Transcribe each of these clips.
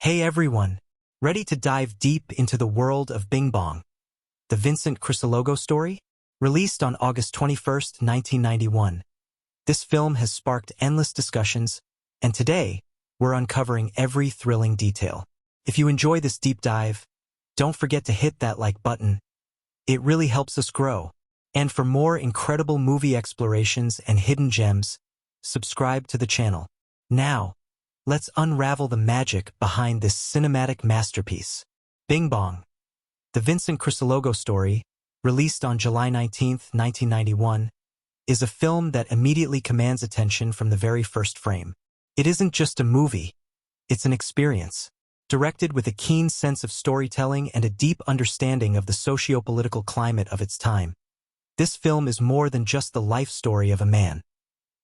Hey everyone! Ready to dive deep into the world of Bingbong, the Vincent Crisologo story? Released on August 21, 1991. This film has sparked endless discussions, and today, we're uncovering every thrilling detail. If you enjoy this deep dive, don't forget to hit that like button. It really helps us grow. And for more incredible movie explorations and hidden gems, subscribe to the channel. Now, let's unravel the magic behind this cinematic masterpiece. Bingbong, the Vincent Crisologo Story, released on July 19, 1991, is a film that immediately commands attention from the very first frame. It isn't just a movie, it's an experience, directed with a keen sense of storytelling and a deep understanding of the socio-political climate of its time. This film is more than just the life story of a man.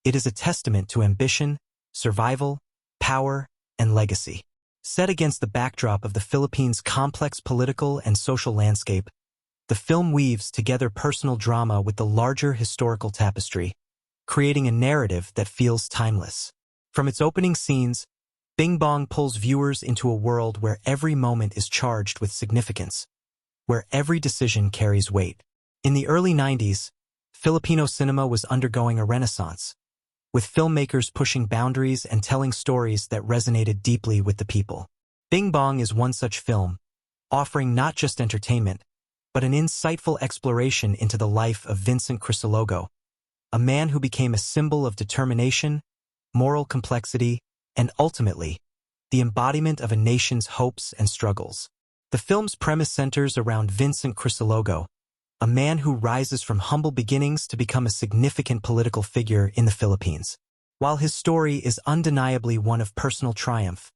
It is a testament to ambition, survival, power, and legacy. Set against the backdrop of the Philippines' complex political and social landscape, the film weaves together personal drama with the larger historical tapestry, creating a narrative that feels timeless. From its opening scenes, Bingbong pulls viewers into a world where every moment is charged with significance, where every decision carries weight. In the early 90s, Filipino cinema was undergoing a renaissance, with filmmakers pushing boundaries and telling stories that resonated deeply with the people. Bingbong is one such film, offering not just entertainment, but an insightful exploration into the life of Vincent Crisologo, a man who became a symbol of determination, moral complexity, and ultimately, the embodiment of a nation's hopes and struggles. The film's premise centers around Vincent Crisologo, a man who rises from humble beginnings to become a significant political figure in the Philippines. While his story is undeniably one of personal triumph,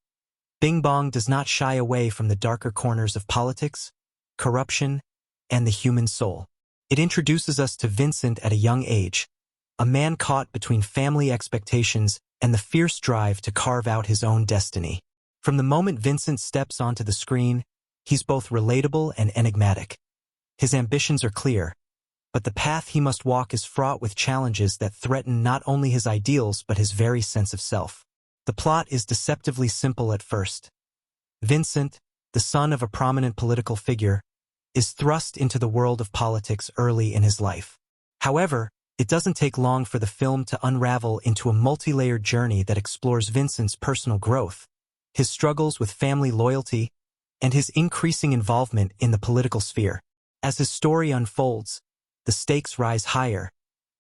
Bingbong does not shy away from the darker corners of politics, corruption, and the human soul. It introduces us to Vincent at a young age, a man caught between family expectations and the fierce drive to carve out his own destiny. From the moment Vincent steps onto the screen, he's both relatable and enigmatic. His ambitions are clear, but the path he must walk is fraught with challenges that threaten not only his ideals but his very sense of self. The plot is deceptively simple at first. Vincent, the son of a prominent political figure, is thrust into the world of politics early in his life. However, it doesn't take long for the film to unravel into a multi-layered journey that explores Vincent's personal growth, his struggles with family loyalty, and his increasing involvement in the political sphere. As his story unfolds, the stakes rise higher,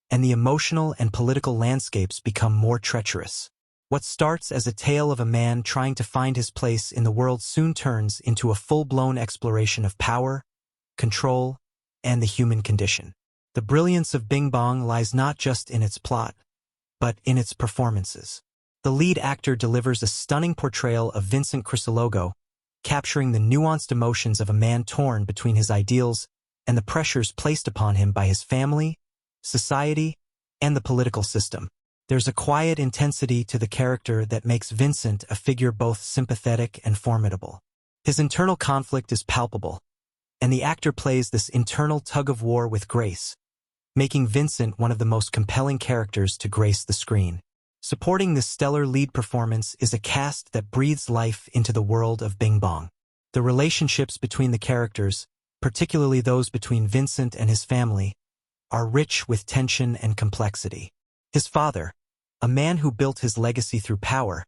and the emotional and political landscapes become more treacherous. What starts as a tale of a man trying to find his place in the world soon turns into a full-blown exploration of power, control, and the human condition. The brilliance of Bingbong lies not just in its plot, but in its performances. The lead actor delivers a stunning portrayal of Vincent Crisologo, capturing the nuanced emotions of a man torn between his ideals and the pressures placed upon him by his family, society, and the political system. There's a quiet intensity to the character that makes Vincent a figure both sympathetic and formidable. His internal conflict is palpable, and the actor plays this internal tug-of-war with grace, making Vincent one of the most compelling characters to grace the screen. Supporting this stellar lead performance is a cast that breathes life into the world of Bingbong. The relationships between the characters, particularly those between Vincent and his family, are rich with tension and complexity. His father, a man who built his legacy through power,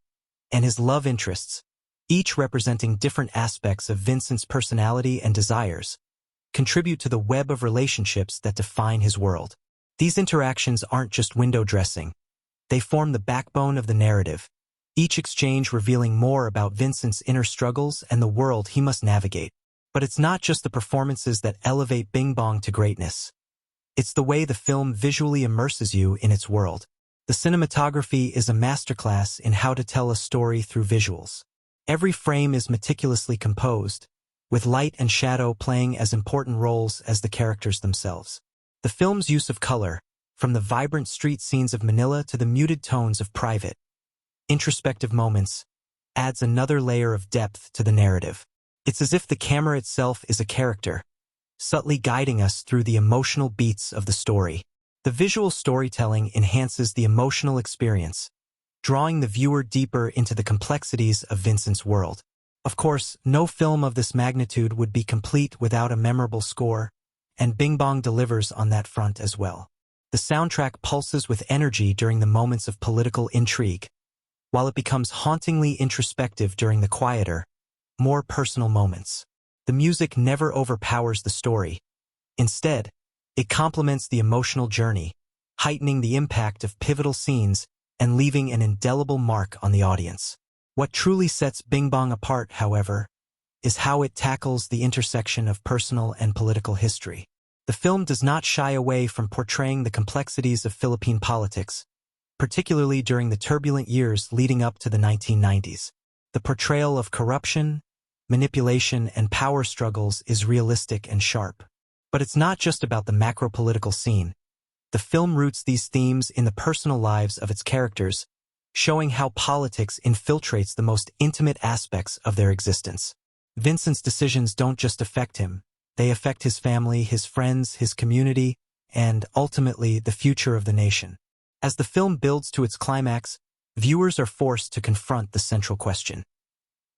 and his love interests, each representing different aspects of Vincent's personality and desires, contribute to the web of relationships that define his world. These interactions aren't just window dressing. They form the backbone of the narrative, each exchange revealing more about Vincent's inner struggles and the world he must navigate. But it's not just the performances that elevate Bingbong to greatness. It's the way the film visually immerses you in its world. The cinematography is a masterclass in how to tell a story through visuals. Every frame is meticulously composed, with light and shadow playing as important roles as the characters themselves. The film's use of color, from the vibrant street scenes of Manila to the muted tones of private, introspective moments, adds another layer of depth to the narrative. It's as if the camera itself is a character, subtly guiding us through the emotional beats of the story. The visual storytelling enhances the emotional experience, drawing the viewer deeper into the complexities of Vincent's world. Of course, no film of this magnitude would be complete without a memorable score, and Bingbong delivers on that front as well. The soundtrack pulses with energy during the moments of political intrigue, while it becomes hauntingly introspective during the quieter, more personal moments. The music never overpowers the story. Instead, it complements the emotional journey, heightening the impact of pivotal scenes and leaving an indelible mark on the audience. What truly sets Bingbong apart, however, is how it tackles the intersection of personal and political history. The film does not shy away from portraying the complexities of Philippine politics, particularly during the turbulent years leading up to the 1990s. The portrayal of corruption, manipulation, and power struggles is realistic and sharp. But it's not just about the macro-political scene. The film roots these themes in the personal lives of its characters, showing how politics infiltrates the most intimate aspects of their existence. Vincent's decisions don't just affect him. They affect his family, his friends, his community, and, ultimately, the future of the nation. As the film builds to its climax, viewers are forced to confront the central question.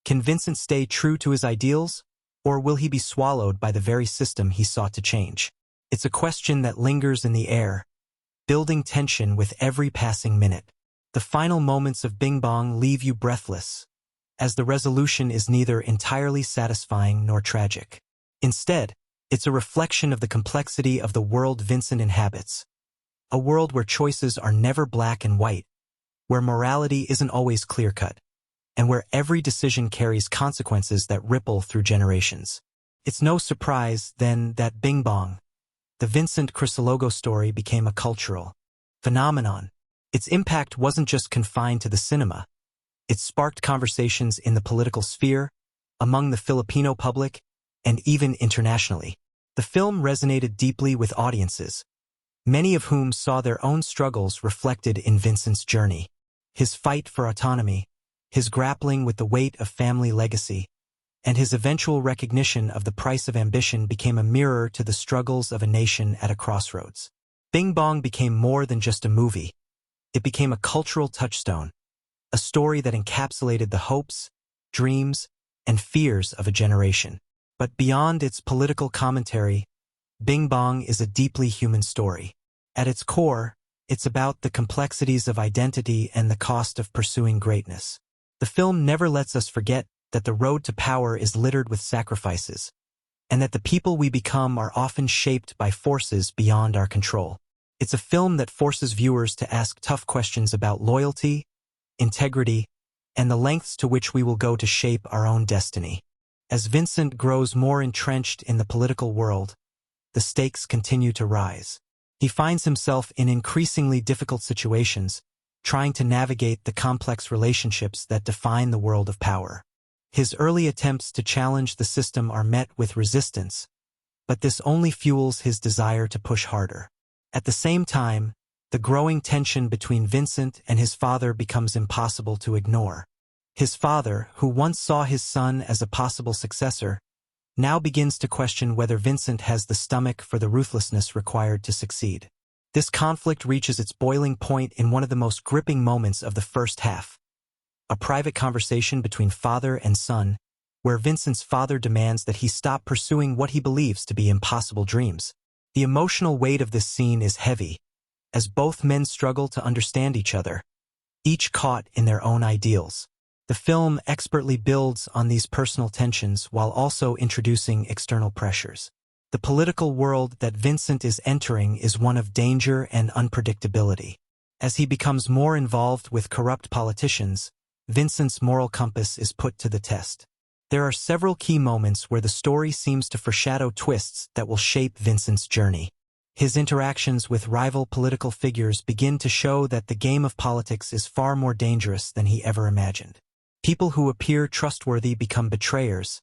Can Vincent stay true to his ideals, or will he be swallowed by the very system he sought to change? It's a question that lingers in the air, building tension with every passing minute. The final moments of Bingbong leave you breathless, as the resolution is neither entirely satisfying nor tragic. Instead, it's a reflection of the complexity of the world Vincent inhabits, a world where choices are never black and white, where morality isn't always clear-cut, and where every decision carries consequences that ripple through generations. It's no surprise, then, that Bingbong, the Vincent Crisologo story, became a cultural phenomenon. Its impact wasn't just confined to the cinema. It sparked conversations in the political sphere, among the Filipino public, and even internationally. The film resonated deeply with audiences, many of whom saw their own struggles reflected in Vincent's journey. His fight for autonomy, his grappling with the weight of family legacy, and his eventual recognition of the price of ambition became a mirror to the struggles of a nation at a crossroads. Bingbong became more than just a movie. It became a cultural touchstone, a story that encapsulated the hopes, dreams, and fears of a generation. But beyond its political commentary, Bingbong is a deeply human story. At its core, it's about the complexities of identity and the cost of pursuing greatness. The film never lets us forget that the road to power is littered with sacrifices, and that the people we become are often shaped by forces beyond our control. It's a film that forces viewers to ask tough questions about loyalty, integrity, and the lengths to which we will go to shape our own destiny. As Vincent grows more entrenched in the political world, the stakes continue to rise. He finds himself in increasingly difficult situations, trying to navigate the complex relationships that define the world of power. His early attempts to challenge the system are met with resistance, but this only fuels his desire to push harder. At the same time, the growing tension between Vincent and his father becomes impossible to ignore. His father, who once saw his son as a possible successor, now begins to question whether Vincent has the stomach for the ruthlessness required to succeed. This conflict reaches its boiling point in one of the most gripping moments of the first half, a private conversation between father and son, where Vincent's father demands that he stop pursuing what he believes to be impossible dreams. The emotional weight of this scene is heavy, as both men struggle to understand each other, each caught in their own ideals. The film expertly builds on these personal tensions while also introducing external pressures. The political world that Vincent is entering is one of danger and unpredictability. As he becomes more involved with corrupt politicians, Vincent's moral compass is put to the test. There are several key moments where the story seems to foreshadow twists that will shape Vincent's journey. His interactions with rival political figures begin to show that the game of politics is far more dangerous than he ever imagined. People who appear trustworthy become betrayers,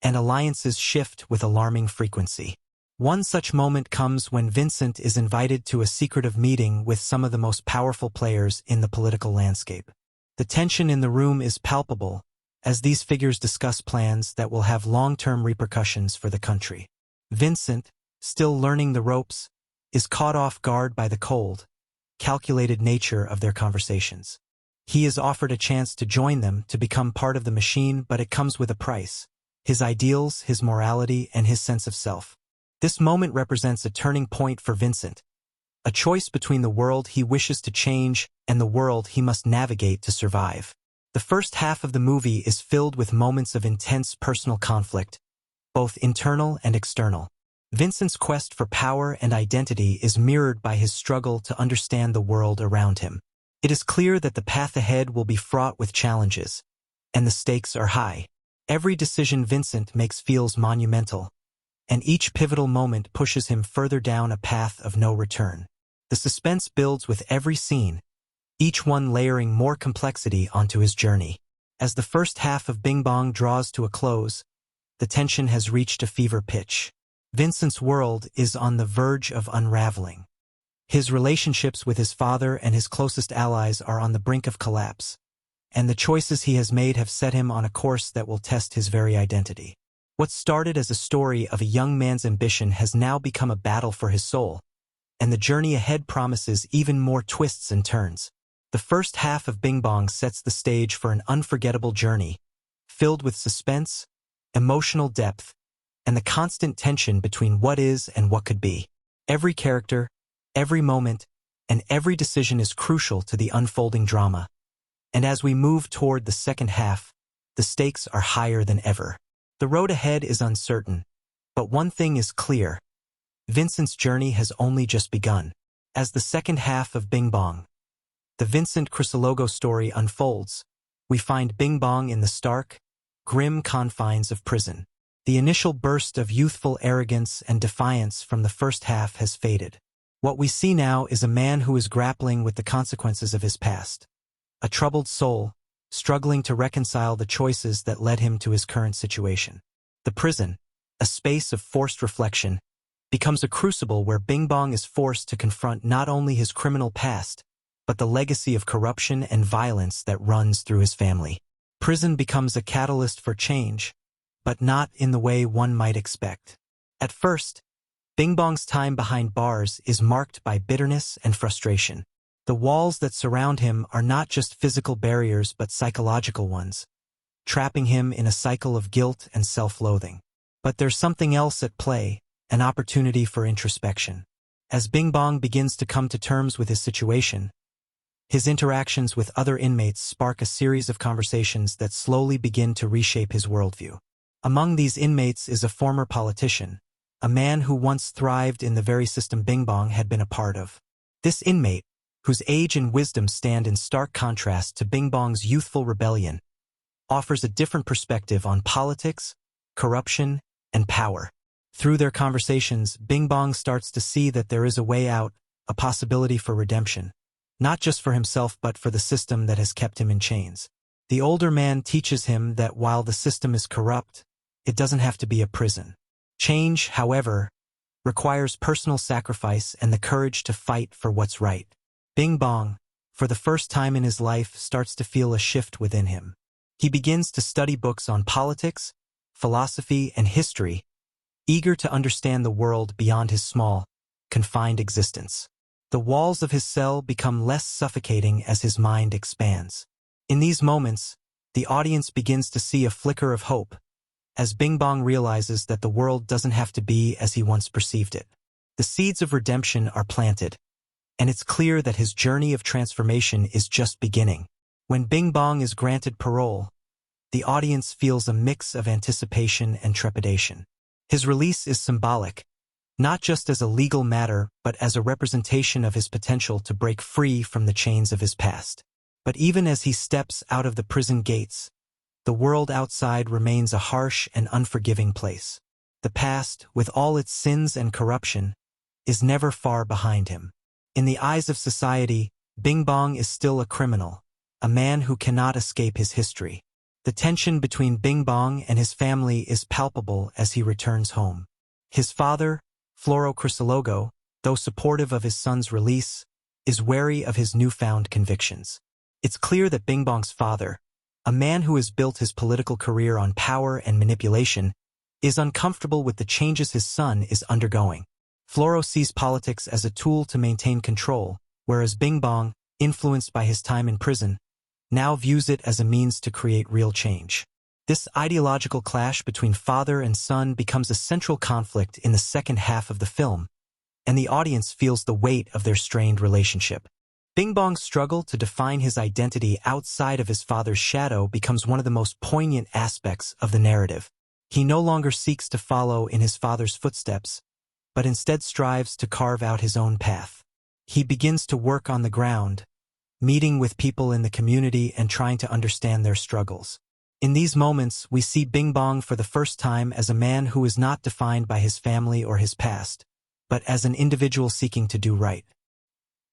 and alliances shift with alarming frequency. One such moment comes when Vincent is invited to a secretive meeting with some of the most powerful players in the political landscape. The tension in the room is palpable, as these figures discuss plans that will have long-term repercussions for the country. Vincent, still learning the ropes, is caught off guard by the cold, calculated nature of their conversations. He is offered a chance to join them, to become part of the machine, but it comes with a price. His ideals, his morality, and his sense of self. This moment represents a turning point for Vincent, a choice between the world he wishes to change and the world he must navigate to survive. The first half of the movie is filled with moments of intense personal conflict, both internal and external. Vincent's quest for power and identity is mirrored by his struggle to understand the world around him. It is clear that the path ahead will be fraught with challenges, and the stakes are high. Every decision Vincent makes feels monumental, and each pivotal moment pushes him further down a path of no return. The suspense builds with every scene, each one layering more complexity onto his journey. As the first half of Bingbong draws to a close, the tension has reached a fever pitch. Vincent's world is on the verge of unraveling. His relationships with his father and his closest allies are on the brink of collapse, and the choices he has made have set him on a course that will test his very identity. What started as a story of a young man's ambition has now become a battle for his soul, and the journey ahead promises even more twists and turns. The first half of Bingbong sets the stage for an unforgettable journey, filled with suspense, emotional depth, and the constant tension between what is and what could be. Every character, every moment, and every decision is crucial to the unfolding drama. And as we move toward the second half, the stakes are higher than ever. The road ahead is uncertain, but one thing is clear. Vincent's journey has only just begun. As the second half of Bingbong, the Vincent Crisologo story unfolds, we find Bingbong in the stark, grim confines of prison. The initial burst of youthful arrogance and defiance from the first half has faded. What we see now is a man who is grappling with the consequences of his past. A troubled soul, struggling to reconcile the choices that led him to his current situation. The prison, a space of forced reflection, becomes a crucible where Bingbong is forced to confront not only his criminal past, but the legacy of corruption and violence that runs through his family. Prison becomes a catalyst for change, but not in the way one might expect. At first, Bingbong's time behind bars is marked by bitterness and frustration. The walls that surround him are not just physical barriers but psychological ones, trapping him in a cycle of guilt and self-loathing. But there's something else at play, an opportunity for introspection. As Bingbong begins to come to terms with his situation, his interactions with other inmates spark a series of conversations that slowly begin to reshape his worldview. Among these inmates is a former politician, a man who once thrived in the very system Bingbong had been a part of. This inmate, whose age and wisdom stand in stark contrast to Bingbong's youthful rebellion, offers a different perspective on politics, corruption, and power. Through their conversations, Bingbong starts to see that there is a way out, a possibility for redemption, not just for himself but for the system that has kept him in chains. The older man teaches him that while the system is corrupt, it doesn't have to be a prison. Change, however, requires personal sacrifice and the courage to fight for what's right. Bingbong, for the first time in his life, starts to feel a shift within him. He begins to study books on politics, philosophy, and history, eager to understand the world beyond his small, confined existence. The walls of his cell become less suffocating as his mind expands. In these moments, the audience begins to see a flicker of hope, as Bingbong realizes that the world doesn't have to be as he once perceived it. The seeds of redemption are planted, and it's clear that his journey of transformation is just beginning. When Bingbong is granted parole, the audience feels a mix of anticipation and trepidation. His release is symbolic, not just as a legal matter but as a representation of his potential to break free from the chains of his past. But even as he steps out of the prison gates, the world outside remains a harsh and unforgiving place. The past, with all its sins and corruption, is never far behind him. In the eyes of society, Bingbong is still a criminal, a man who cannot escape his history. The tension between Bingbong and his family is palpable as he returns home. His father, Floro Crisologo, though supportive of his son's release, is wary of his newfound convictions. It's clear that Bingbong's father, a man who has built his political career on power and manipulation, is uncomfortable with the changes his son is undergoing. Floro sees politics as a tool to maintain control, whereas Bingbong, influenced by his time in prison, now views it as a means to create real change. This ideological clash between father and son becomes a central conflict in the second half of the film, and the audience feels the weight of their strained relationship. Bingbong's struggle to define his identity outside of his father's shadow becomes one of the most poignant aspects of the narrative. He no longer seeks to follow in his father's footsteps, but instead strives to carve out his own path. He begins to work on the ground, meeting with people in the community and trying to understand their struggles. In these moments, we see Bingbong for the first time as a man who is not defined by his family or his past, but as an individual seeking to do right.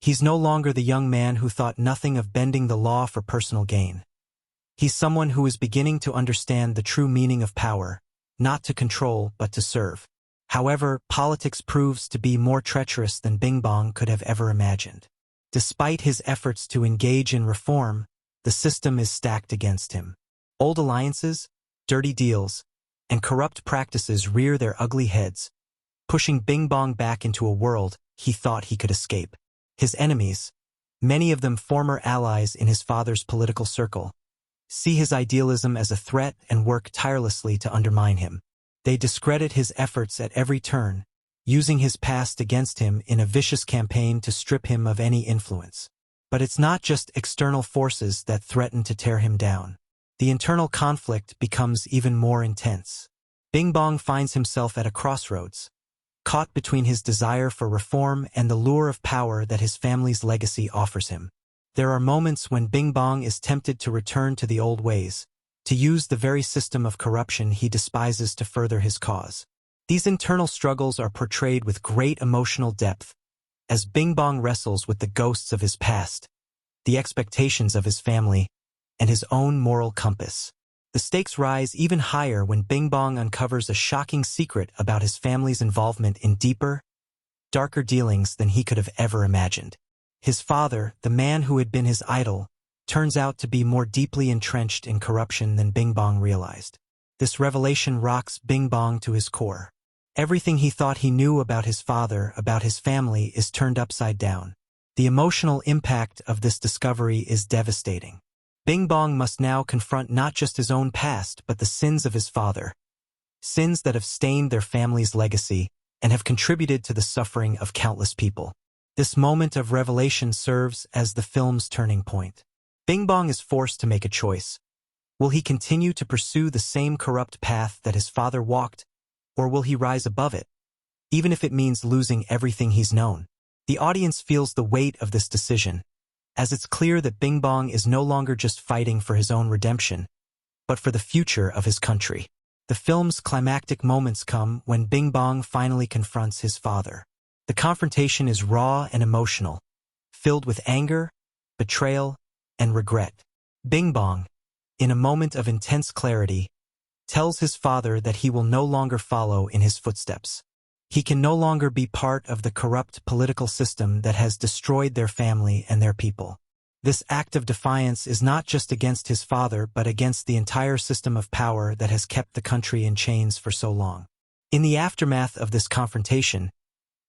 He's no longer the young man who thought nothing of bending the law for personal gain. He's someone who is beginning to understand the true meaning of power, not to control but to serve. However, politics proves to be more treacherous than Bingbong could have ever imagined. Despite his efforts to engage in reform, the system is stacked against him. Old alliances, dirty deals, and corrupt practices rear their ugly heads, pushing Bingbong back into a world he thought he could escape. His enemies, many of them former allies in his father's political circle, see his idealism as a threat and work tirelessly to undermine him. They discredit his efforts at every turn, using his past against him in a vicious campaign to strip him of any influence. But it's not just external forces that threaten to tear him down. The internal conflict becomes even more intense. Bingbong finds himself at a crossroads, caught between his desire for reform and the lure of power that his family's legacy offers him. There are moments when Bingbong is tempted to return to the old ways, to use the very system of corruption he despises to further his cause. These internal struggles are portrayed with great emotional depth, as Bingbong wrestles with the ghosts of his past, the expectations of his family, and his own moral compass. The stakes rise even higher when Bingbong uncovers a shocking secret about his family's involvement in deeper, darker dealings than he could have ever imagined. His father, the man who had been his idol, turns out to be more deeply entrenched in corruption than Bingbong realized. This revelation rocks Bingbong to his core. Everything he thought he knew about his father, about his family, is turned upside down. The emotional impact of this discovery is devastating. Bingbong must now confront not just his own past but the sins of his father, sins that have stained their family's legacy and have contributed to the suffering of countless people. This moment of revelation serves as the film's turning point. Bingbong is forced to make a choice. Will he continue to pursue the same corrupt path that his father walked, or will he rise above it, even if it means losing everything he's known? The audience feels the weight of this decision, as it's clear that Bingbong is no longer just fighting for his own redemption, but for the future of his country. The film's climactic moments come when Bingbong finally confronts his father. The confrontation is raw and emotional, filled with anger, betrayal, and regret. Bingbong, in a moment of intense clarity, tells his father that he will no longer follow in his footsteps. He can no longer be part of the corrupt political system that has destroyed their family and their people. This act of defiance is not just against his father but against the entire system of power that has kept the country in chains for so long. In the aftermath of this confrontation,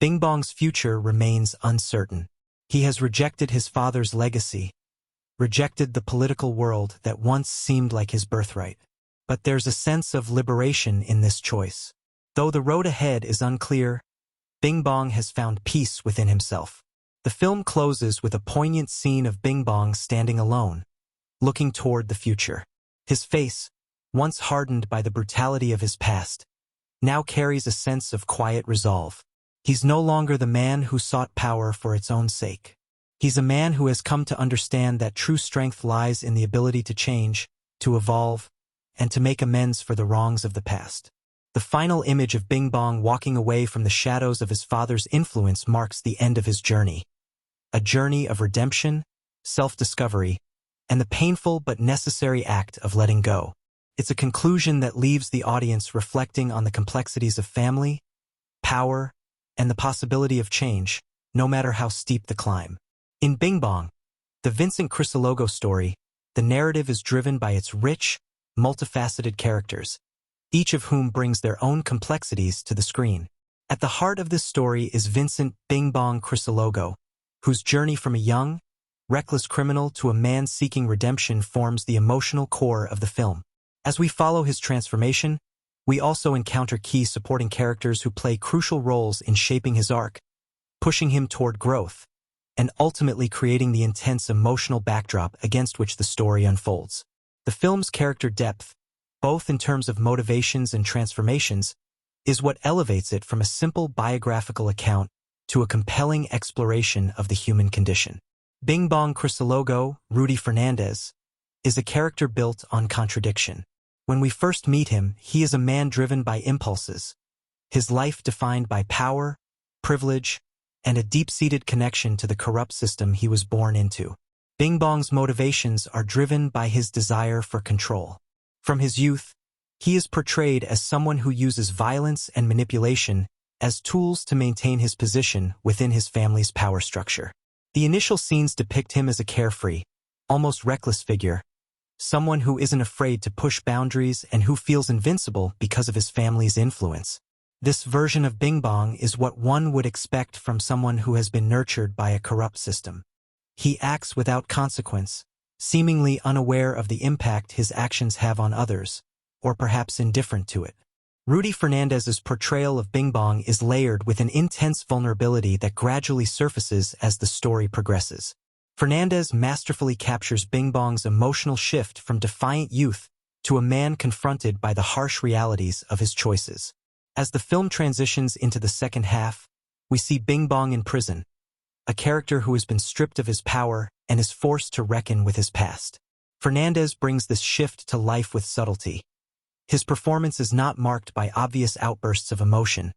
Bingbong's future remains uncertain. He has rejected his father's legacy, rejected the political world that once seemed like his birthright. But there's a sense of liberation in this choice. Though the road ahead is unclear, Bingbong has found peace within himself. The film closes with a poignant scene of Bingbong standing alone, looking toward the future. His face, once hardened by the brutality of his past, now carries a sense of quiet resolve. He's no longer the man who sought power for its own sake. He's a man who has come to understand that true strength lies in the ability to change, to evolve, and to make amends for the wrongs of the past. The final image of Bingbong walking away from the shadows of his father's influence marks the end of his journey. A journey of redemption, self-discovery, and the painful but necessary act of letting go. It's a conclusion that leaves the audience reflecting on the complexities of family, power, and the possibility of change, no matter how steep the climb. In Bingbong, the Vincent Crisologo story, the narrative is driven by its rich, multifaceted characters, each of whom brings their own complexities to the screen. At the heart of this story is Vincent Bingbong Crisologo, whose journey from a young, reckless criminal to a man seeking redemption forms the emotional core of the film. As we follow his transformation, we also encounter key supporting characters who play crucial roles in shaping his arc, pushing him toward growth, and ultimately creating the intense emotional backdrop against which the story unfolds. The film's character depth, both in terms of motivations and transformations, is what elevates it from a simple biographical account to a compelling exploration of the human condition. Bingbong Crisologo, Rudy Fernandez, is a character built on contradiction. When we first meet him, he is a man driven by impulses, his life defined by power, privilege, and a deep-seated connection to the corrupt system he was born into. Bingbong's motivations are driven by his desire for control. From his youth, he is portrayed as someone who uses violence and manipulation as tools to maintain his position within his family's power structure. The initial scenes depict him as a carefree, almost reckless figure, someone who isn't afraid to push boundaries and who feels invincible because of his family's influence. This version of Bingbong is what one would expect from someone who has been nurtured by a corrupt system. He acts without consequence, seemingly unaware of the impact his actions have on others, or perhaps indifferent to it. Rudy Fernandez's portrayal of Bingbong is layered with an intense vulnerability that gradually surfaces as the story progresses. Fernandez masterfully captures Bingbong's emotional shift from defiant youth to a man confronted by the harsh realities of his choices. As the film transitions into the second half, we see Bingbong in prison, a character who has been stripped of his power and is forced to reckon with his past. Fernandez brings this shift to life with subtlety. His performance is not marked by obvious outbursts of emotion,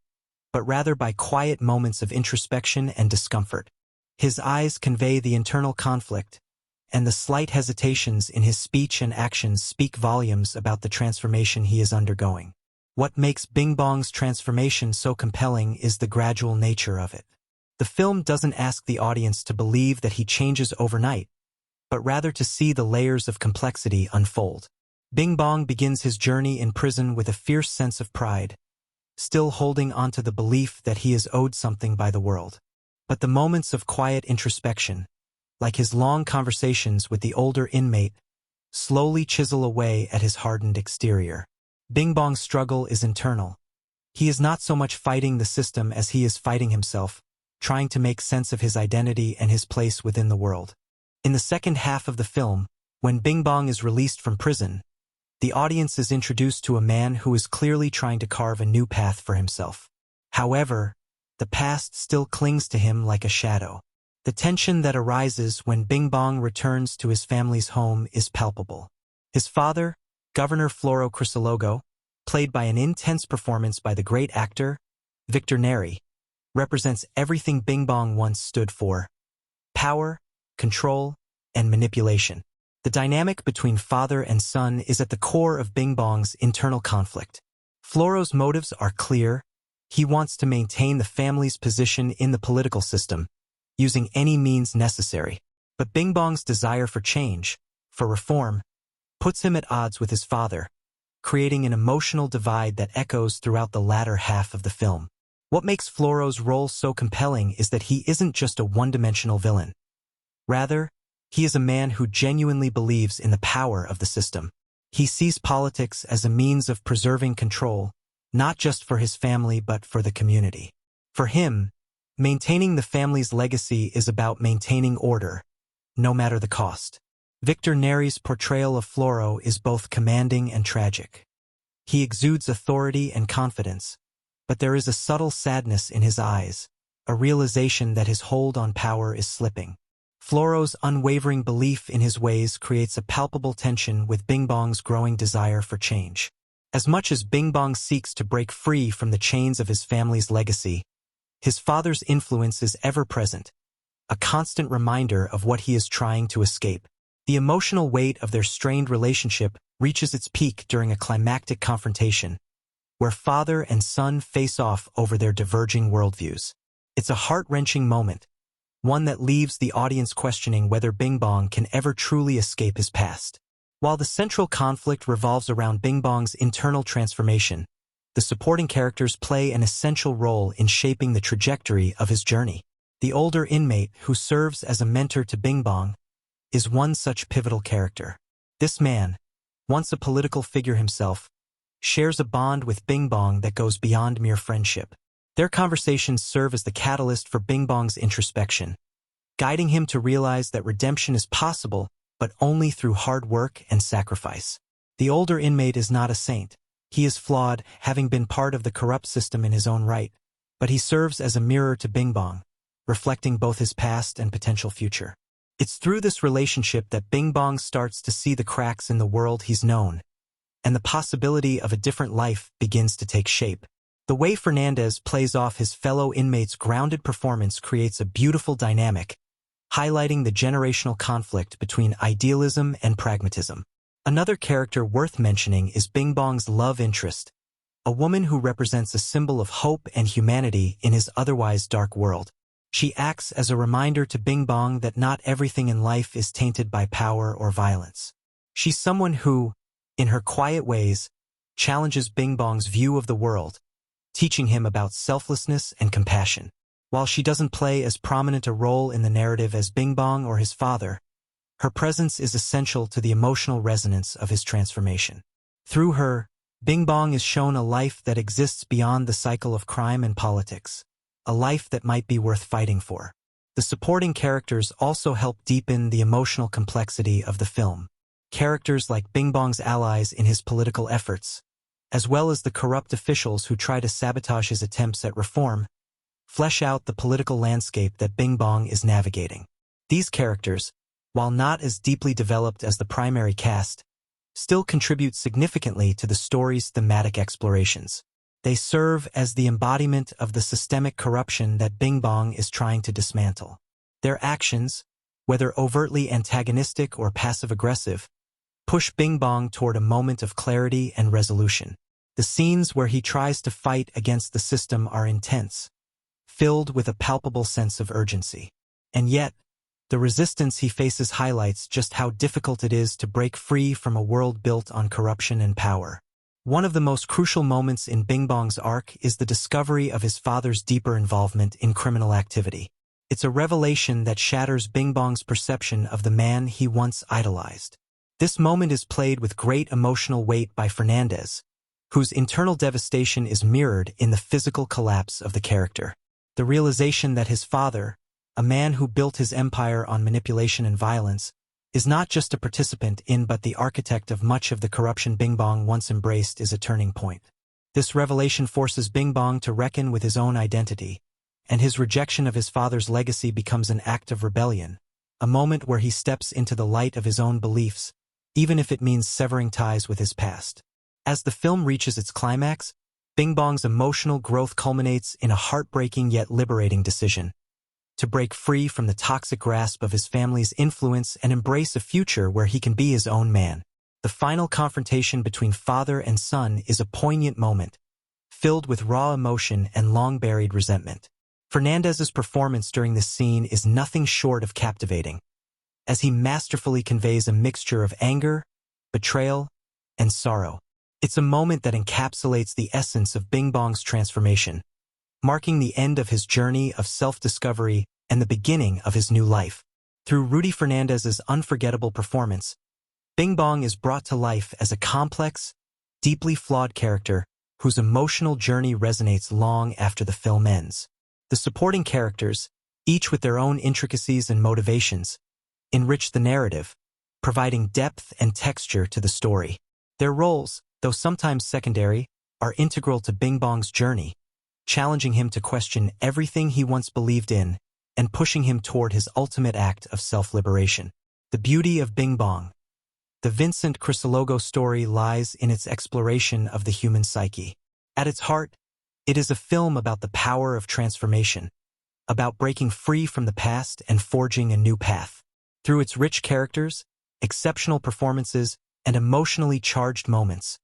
but rather by quiet moments of introspection and discomfort. His eyes convey the internal conflict, and the slight hesitations in his speech and actions speak volumes about the transformation he is undergoing. What makes Bingbong's transformation so compelling is the gradual nature of it. The film doesn't ask the audience to believe that he changes overnight, but rather to see the layers of complexity unfold. Bingbong begins his journey in prison with a fierce sense of pride, still holding onto the belief that he is owed something by the world. But the moments of quiet introspection, like his long conversations with the older inmate, slowly chisel away at his hardened exterior. Bingbong's struggle is internal. He is not so much fighting the system as he is fighting himself, trying to make sense of his identity and his place within the world. In the second half of the film, when Bingbong is released from prison, the audience is introduced to a man who is clearly trying to carve a new path for himself. However, the past still clings to him like a shadow. The tension that arises when Bingbong returns to his family's home is palpable. His father, Governor Floro Crisologo, played by an intense performance by the great actor, Victor Neri, represents everything Bingbong once stood for: power, control, and manipulation. The dynamic between father and son is at the core of Bingbong's internal conflict. Floro's motives are clear. He wants to maintain the family's position in the political system, using any means necessary. But Bingbong's desire for change, for reform, puts him at odds with his father, creating an emotional divide that echoes throughout the latter half of the film. What makes Floro's role so compelling is that he isn't just a one-dimensional villain. Rather, he is a man who genuinely believes in the power of the system. He sees politics as a means of preserving control, not just for his family but for the community. For him, maintaining the family's legacy is about maintaining order, no matter the cost. Victor Neri's portrayal of Floro is both commanding and tragic. He exudes authority and confidence, but there is a subtle sadness in his eyes, a realization that his hold on power is slipping. Floro's unwavering belief in his ways creates a palpable tension with Bingbong's growing desire for change. As much as Bingbong seeks to break free from the chains of his family's legacy, his father's influence is ever present, a constant reminder of what he is trying to escape. The emotional weight of their strained relationship reaches its peak during a climactic confrontation, where father and son face off over their diverging worldviews. It's a heart-wrenching moment, one that leaves the audience questioning whether Bingbong can ever truly escape his past. While the central conflict revolves around Bingbong's internal transformation, the supporting characters play an essential role in shaping the trajectory of his journey. The older inmate, who serves as a mentor to Bingbong, is one such pivotal character. This man, once a political figure himself, shares a bond with Bingbong that goes beyond mere friendship. Their conversations serve as the catalyst for Bingbong's introspection, guiding him to realize that redemption is possible, but only through hard work and sacrifice. The older inmate is not a saint. He is flawed, having been part of the corrupt system in his own right, but he serves as a mirror to Bingbong, reflecting both his past and potential future. It's through this relationship that Bingbong starts to see the cracks in the world he's known, and the possibility of a different life begins to take shape. The way Fernandez plays off his fellow inmates' grounded performance creates a beautiful dynamic, highlighting the generational conflict between idealism and pragmatism. Another character worth mentioning is Bingbong's love interest, a woman who represents a symbol of hope and humanity in his otherwise dark world. She acts as a reminder to Bingbong that not everything in life is tainted by power or violence. She's someone who, in her quiet ways, challenges Bingbong's view of the world, teaching him about selflessness and compassion. While she doesn't play as prominent a role in the narrative as Bingbong or his father, her presence is essential to the emotional resonance of his transformation. Through her, Bingbong is shown a life that exists beyond the cycle of crime and politics, a life that might be worth fighting for. The supporting characters also help deepen the emotional complexity of the film. Characters like Bingbong's allies in his political efforts, as well as the corrupt officials who try to sabotage his attempts at reform, flesh out the political landscape that Bingbong is navigating. These characters, while not as deeply developed as the primary cast, still contribute significantly to the story's thematic explorations. They serve as the embodiment of the systemic corruption that Bingbong is trying to dismantle. Their actions, whether overtly antagonistic or passive-aggressive, push Bingbong toward a moment of clarity and resolution. The scenes where he tries to fight against the system are intense, filled with a palpable sense of urgency. And yet, the resistance he faces highlights just how difficult it is to break free from a world built on corruption and power. One of the most crucial moments in Bingbong's arc is the discovery of his father's deeper involvement in criminal activity. It's a revelation that shatters Bingbong's perception of the man he once idolized. This moment is played with great emotional weight by Fernandez, whose internal devastation is mirrored in the physical collapse of the character. The realization that his father, a man who built his empire on manipulation and violence, is not just a participant in but the architect of much of the corruption Bingbong once embraced is a turning point. This revelation forces Bingbong to reckon with his own identity, and his rejection of his father's legacy becomes an act of rebellion, a moment where he steps into the light of his own beliefs, even if it means severing ties with his past. As the film reaches its climax, Bingbong's emotional growth culminates in a heartbreaking yet liberating decision: to break free from the toxic grasp of his family's influence and embrace a future where he can be his own man. The final confrontation between father and son is a poignant moment, filled with raw emotion and long-buried resentment. Fernandez's performance during this scene is nothing short of captivating, as he masterfully conveys a mixture of anger, betrayal, and sorrow. It's a moment that encapsulates the essence of Bingbong's transformation, marking the end of his journey of self-discovery and the beginning of his new life. Through Rudy Fernandez's unforgettable performance, Bingbong is brought to life as a complex, deeply flawed character whose emotional journey resonates long after the film ends. The supporting characters, each with their own intricacies and motivations, enrich the narrative, providing depth and texture to the story. Their roles, though sometimes secondary, are integral to Bingbong's journey, challenging him to question everything he once believed in and pushing him toward his ultimate act of self-liberation. The beauty of Bingbong, the Vincent Crisologo story, lies in its exploration of the human psyche. At its heart, it is a film about the power of transformation, about breaking free from the past and forging a new path. Through its rich characters, exceptional performances, and emotionally charged moments,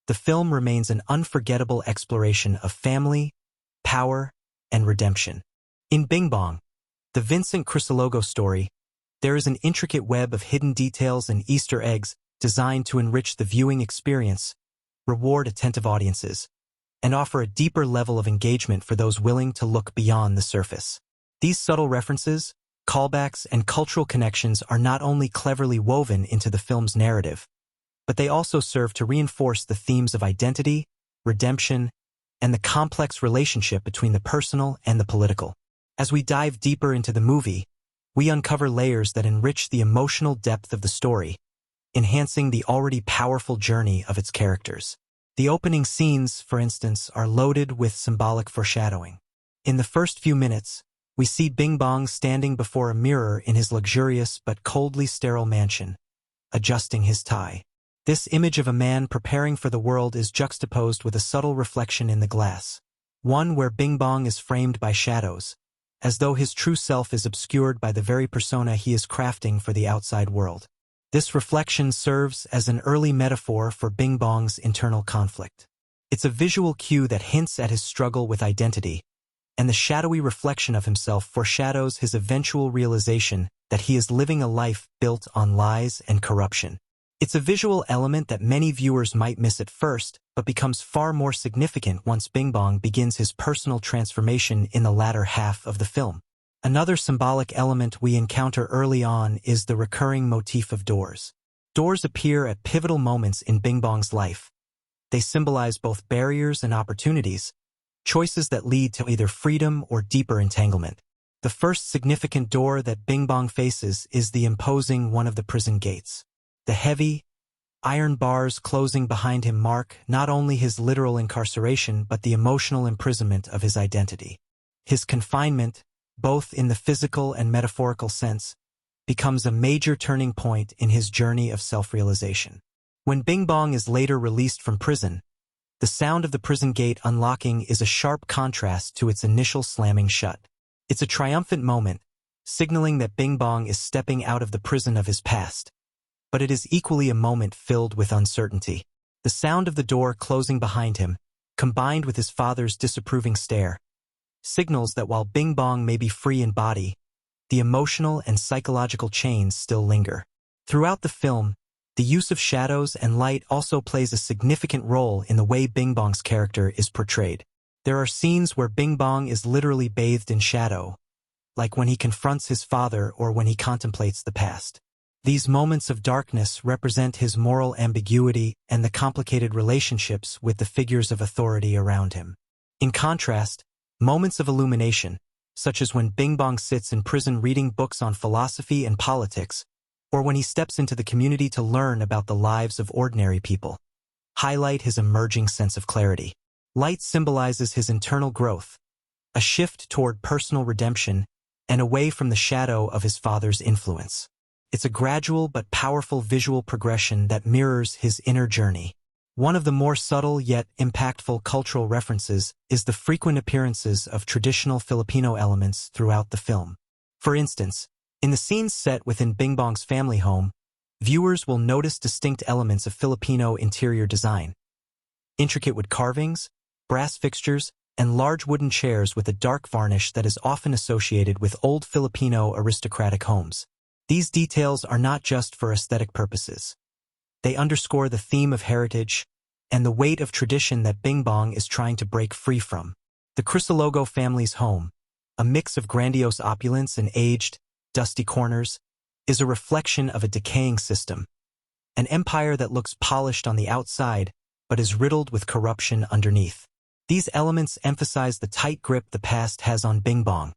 the film remains an unforgettable exploration of family, power, and redemption. In Bingbong, the Vincent Crisologo story, there is an intricate web of hidden details and Easter eggs designed to enrich the viewing experience, reward attentive audiences, and offer a deeper level of engagement for those willing to look beyond the surface. These subtle references, callbacks, and cultural connections are not only cleverly woven into the film's narrative, but they also serve to reinforce the themes of identity, redemption, and the complex relationship between the personal and the political. As we dive deeper into the movie, we uncover layers that enrich the emotional depth of the story, enhancing the already powerful journey of its characters. The opening scenes, for instance, are loaded with symbolic foreshadowing. In the first few minutes, we see Bingbong standing before a mirror in his luxurious but coldly sterile mansion, adjusting his tie. This image of a man preparing for the world is juxtaposed with a subtle reflection in the glass, one where Bingbong is framed by shadows, as though his true self is obscured by the very persona he is crafting for the outside world. This reflection serves as an early metaphor for Bingbong's internal conflict. It's a visual cue that hints at his struggle with identity, and the shadowy reflection of himself foreshadows his eventual realization that he is living a life built on lies and corruption. It's a visual element that many viewers might miss at first, but becomes far more significant once Bingbong begins his personal transformation in the latter half of the film. Another symbolic element we encounter early on is the recurring motif of doors. Doors appear at pivotal moments in Bingbong's life. They symbolize both barriers and opportunities, choices that lead to either freedom or deeper entanglement. The first significant door that Bingbong faces is the imposing one of the prison gates. The heavy, iron bars closing behind him mark not only his literal incarceration but the emotional imprisonment of his identity. His confinement, both in the physical and metaphorical sense, becomes a major turning point in his journey of self-realization. When Bingbong is later released from prison, the sound of the prison gate unlocking is a sharp contrast to its initial slamming shut. It's a triumphant moment, signaling that Bingbong is stepping out of the prison of his past. But it is equally a moment filled with uncertainty. The sound of the door closing behind him, combined with his father's disapproving stare, signals that while Bingbong may be free in body, the emotional and psychological chains still linger. Throughout the film, the use of shadows and light also plays a significant role in the way Bingbong's character is portrayed. There are scenes where Bingbong is literally bathed in shadow, like when he confronts his father or when he contemplates the past. These moments of darkness represent his moral ambiguity and the complicated relationships with the figures of authority around him. In contrast, moments of illumination, such as when Bingbong sits in prison reading books on philosophy and politics, or when he steps into the community to learn about the lives of ordinary people, highlight his emerging sense of clarity. Light symbolizes his internal growth, a shift toward personal redemption and away from the shadow of his father's influence. It's a gradual but powerful visual progression that mirrors his inner journey. One of the more subtle yet impactful cultural references is the frequent appearances of traditional Filipino elements throughout the film. For instance, in the scenes set within Bingbong's family home, viewers will notice distinct elements of Filipino interior design. Intricate wood carvings, brass fixtures, and large wooden chairs with a dark varnish that is often associated with old Filipino aristocratic homes. These details are not just for aesthetic purposes. They underscore the theme of heritage and the weight of tradition that Bingbong is trying to break free from. The Crisologo family's home, a mix of grandiose opulence and aged, dusty corners, is a reflection of a decaying system, an empire that looks polished on the outside but is riddled with corruption underneath. These elements emphasize the tight grip the past has on Bingbong,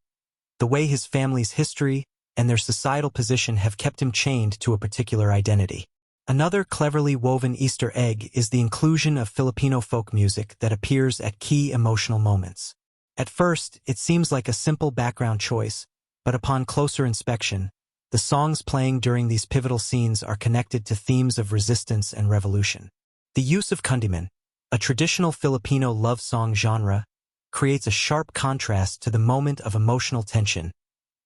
the way his family's history and their societal position have kept him chained to a particular identity. Another cleverly woven Easter egg is the inclusion of Filipino folk music that appears at key emotional moments. At first, it seems like a simple background choice, but upon closer inspection, the songs playing during these pivotal scenes are connected to themes of resistance and revolution. The use of kundiman, a traditional Filipino love song genre, creates a sharp contrast to the moment of emotional tension,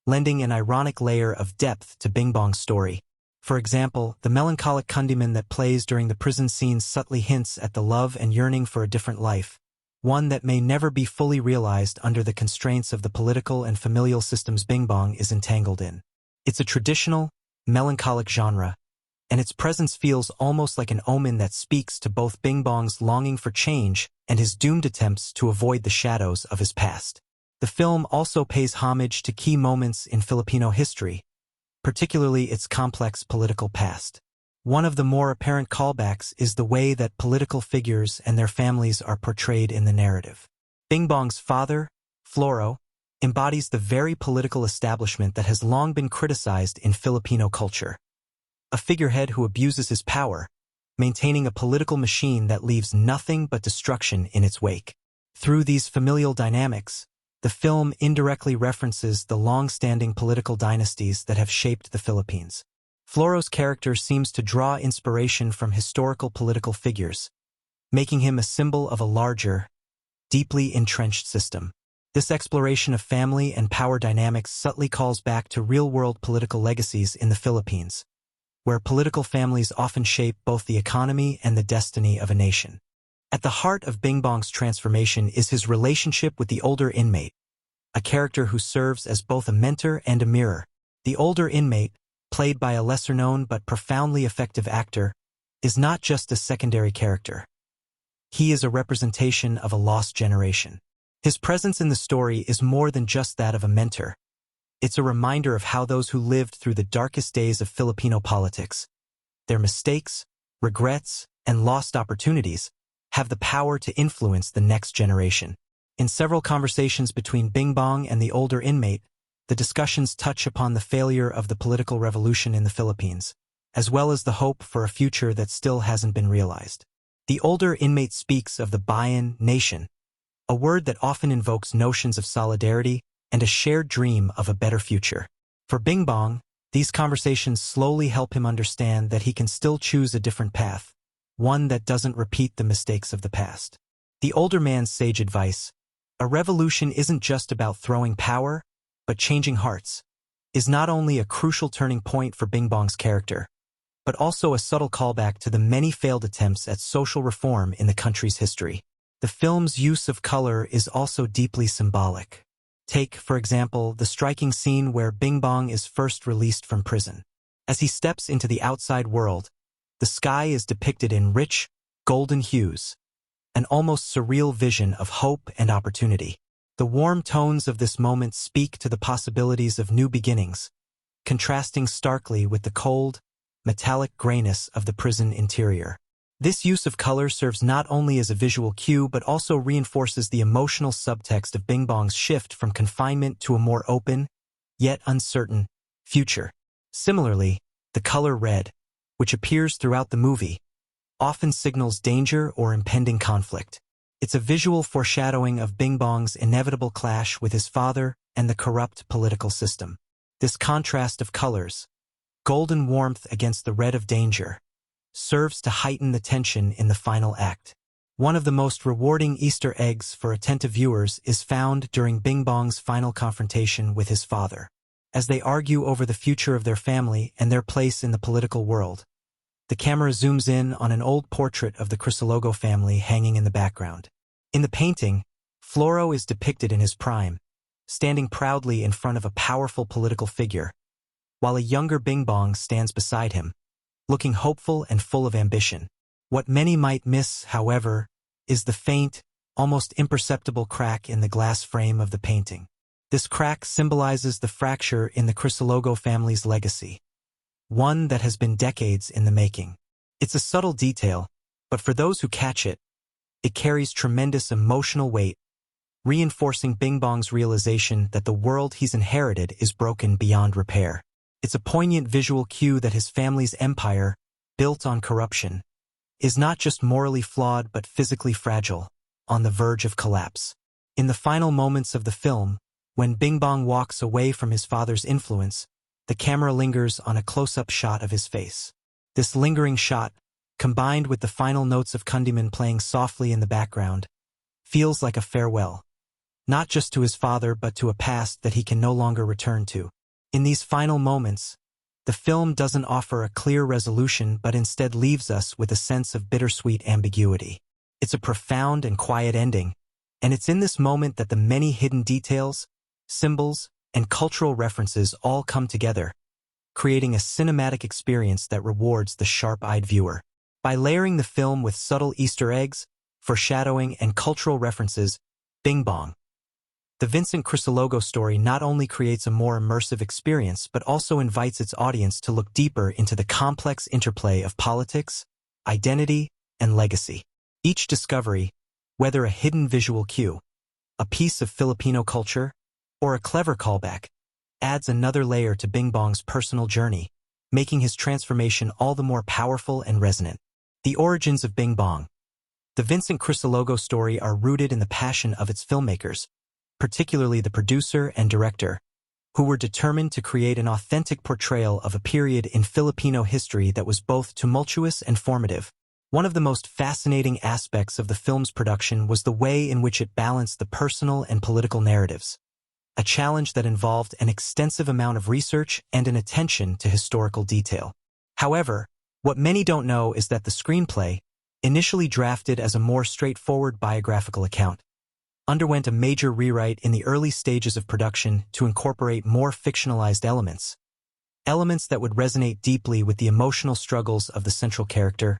lending an ironic layer of depth to Bingbong's story. For example, the melancholic kundiman that plays during the prison scenes subtly hints at the love and yearning for a different life, one that may never be fully realized under the constraints of the political and familial systems Bingbong is entangled in. It's a traditional, melancholic genre, and its presence feels almost like an omen that speaks to both Bingbong's longing for change and his doomed attempts to avoid the shadows of his past. The film also pays homage to key moments in Filipino history, particularly its complex political past. One of the more apparent callbacks is the way that political figures and their families are portrayed in the narrative. Bingbong's father, Floro, embodies the very political establishment that has long been criticized in Filipino culture. A figurehead who abuses his power, maintaining a political machine that leaves nothing but destruction in its wake. Through these familial dynamics, the film indirectly references the long-standing political dynasties that have shaped the Philippines. Floro's character seems to draw inspiration from historical political figures, making him a symbol of a larger, deeply entrenched system. This exploration of family and power dynamics subtly calls back to real-world political legacies in the Philippines, where political families often shape both the economy and the destiny of a nation. At the heart of Bingbong's transformation is his relationship with the older inmate, a character who serves as both a mentor and a mirror. The older inmate, played by a lesser-known but profoundly effective actor, is not just a secondary character. He is a representation of a lost generation. His presence in the story is more than just that of a mentor. It's a reminder of how those who lived through the darkest days of Filipino politics, their mistakes, regrets, and lost opportunities, have the power to influence the next generation. In several conversations between Bingbong and the older inmate, the discussions touch upon the failure of the political revolution in the Philippines, as well as the hope for a future that still hasn't been realized. The older inmate speaks of the Bayan nation, a word that often invokes notions of solidarity and a shared dream of a better future. For Bingbong, these conversations slowly help him understand that he can still choose a different path, one that doesn't repeat the mistakes of the past. The older man's sage advice, "A revolution isn't just about throwing power, but changing hearts," is not only a crucial turning point for Bingbong's character, but also a subtle callback to the many failed attempts at social reform in the country's history. The film's use of color is also deeply symbolic. Take, for example, the striking scene where Bingbong is first released from prison. As he steps into the outside world, the sky is depicted in rich, golden hues, an almost surreal vision of hope and opportunity. The warm tones of this moment speak to the possibilities of new beginnings, contrasting starkly with the cold, metallic grayness of the prison interior. This use of color serves not only as a visual cue but also reinforces the emotional subtext of Bingbong's shift from confinement to a more open, yet uncertain, future. Similarly, the color red, which appears throughout the movie, often signals danger or impending conflict. It's a visual foreshadowing of Bingbong's inevitable clash with his father and the corrupt political system. This contrast of colors, golden warmth against the red of danger, serves to heighten the tension in the final act. One of the most rewarding Easter eggs for attentive viewers is found during Bingbong's final confrontation with his father. As they argue over the future of their family and their place in the political world, the camera zooms in on an old portrait of the Crisologo family hanging in the background. In the painting, Floro is depicted in his prime, standing proudly in front of a powerful political figure, while a younger Bingbong stands beside him, looking hopeful and full of ambition. What many might miss, however, is the faint, almost imperceptible crack in the glass frame of the painting. This crack symbolizes the fracture in the Crisologo family's legacy, one that has been decades in the making. It's a subtle detail, but for those who catch it, it carries tremendous emotional weight, reinforcing Bingbong's realization that the world he's inherited is broken beyond repair. It's a poignant visual cue that his family's empire, built on corruption, is not just morally flawed but physically fragile, on the verge of collapse. In the final moments of the film, when Bingbong walks away from his father's influence, the camera lingers on a close-up shot of his face. This lingering shot, combined with the final notes of Kundiman playing softly in the background, feels like a farewell, not just to his father but to a past that he can no longer return to. In these final moments, the film doesn't offer a clear resolution but instead leaves us with a sense of bittersweet ambiguity. It's a profound and quiet ending, and it's in this moment that the many hidden details, symbols, and cultural references all come together, creating a cinematic experience that rewards the sharp-eyed viewer. By layering the film with subtle Easter eggs, foreshadowing, and cultural references, Bingbong, The Vincent Crisologo story not only creates a more immersive experience but also invites its audience to look deeper into the complex interplay of politics, identity, and legacy. Each discovery, whether a hidden visual cue, a piece of Filipino culture, or a clever callback, adds another layer to Bingbong's personal journey, making his transformation all the more powerful and resonant. The origins of Bingbong. The Vincent Crisologo story are rooted in the passion of its filmmakers, particularly the producer and director, who were determined to create an authentic portrayal of a period in Filipino history that was both tumultuous and formative. One of the most fascinating aspects of the film's production was the way in which it balanced the personal and political narratives, a challenge that involved an extensive amount of research and an attention to historical detail. However, what many don't know is that the screenplay, initially drafted as a more straightforward biographical account, underwent a major rewrite in the early stages of production to incorporate more fictionalized elements that would resonate deeply with the emotional struggles of the central character,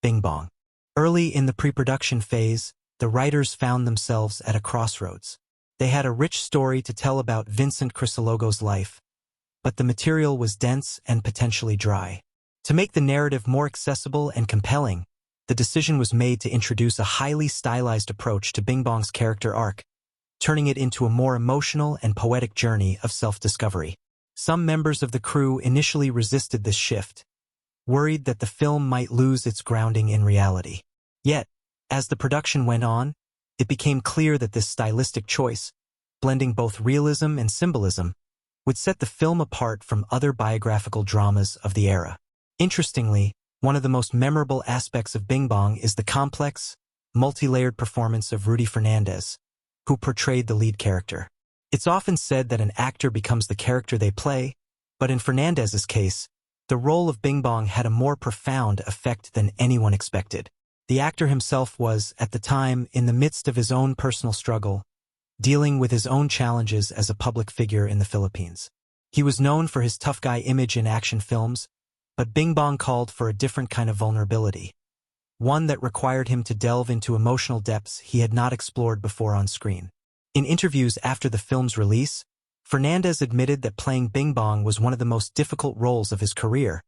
Bingbong. Early in the pre-production phase, the writers found themselves at a crossroads. They had a rich story to tell about Vincent Crisologo's life, but the material was dense and potentially dry. To make the narrative more accessible and compelling, the decision was made to introduce a highly stylized approach to Bingbong's character arc, turning it into a more emotional and poetic journey of self-discovery. Some members of the crew initially resisted this shift, worried that the film might lose its grounding in reality. Yet, as the production went on, it became clear that this stylistic choice, blending both realism and symbolism, would set the film apart from other biographical dramas of the era. Interestingly, one of the most memorable aspects of Bingbong is the complex, multi-layered performance of Rudy Fernandez, who portrayed the lead character. It's often said that an actor becomes the character they play, but in Fernandez's case, the role of Bingbong had a more profound effect than anyone expected. The actor himself was, at the time, in the midst of his own personal struggle, dealing with his own challenges as a public figure in the Philippines. He was known for his tough guy image in action films, but Bingbong called for a different kind of vulnerability, one that required him to delve into emotional depths he had not explored before on screen. In interviews after the film's release, Fernandez admitted that playing Bingbong was one of the most difficult roles of his career,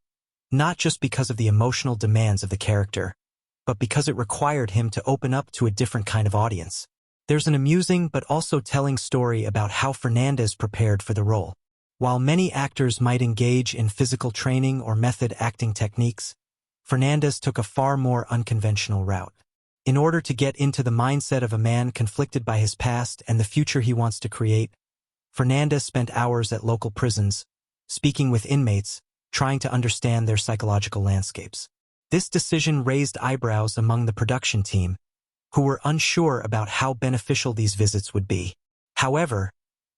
not just because of the emotional demands of the character, but because it required him to open up to a different kind of audience. There's an amusing but also telling story about how Fernandez prepared for the role. While many actors might engage in physical training or method acting techniques, Fernandez took a far more unconventional route. In order to get into the mindset of a man conflicted by his past and the future he wants to create, Fernandez spent hours at local prisons, speaking with inmates, trying to understand their psychological landscapes. This decision raised eyebrows among the production team, who were unsure about how beneficial these visits would be. However,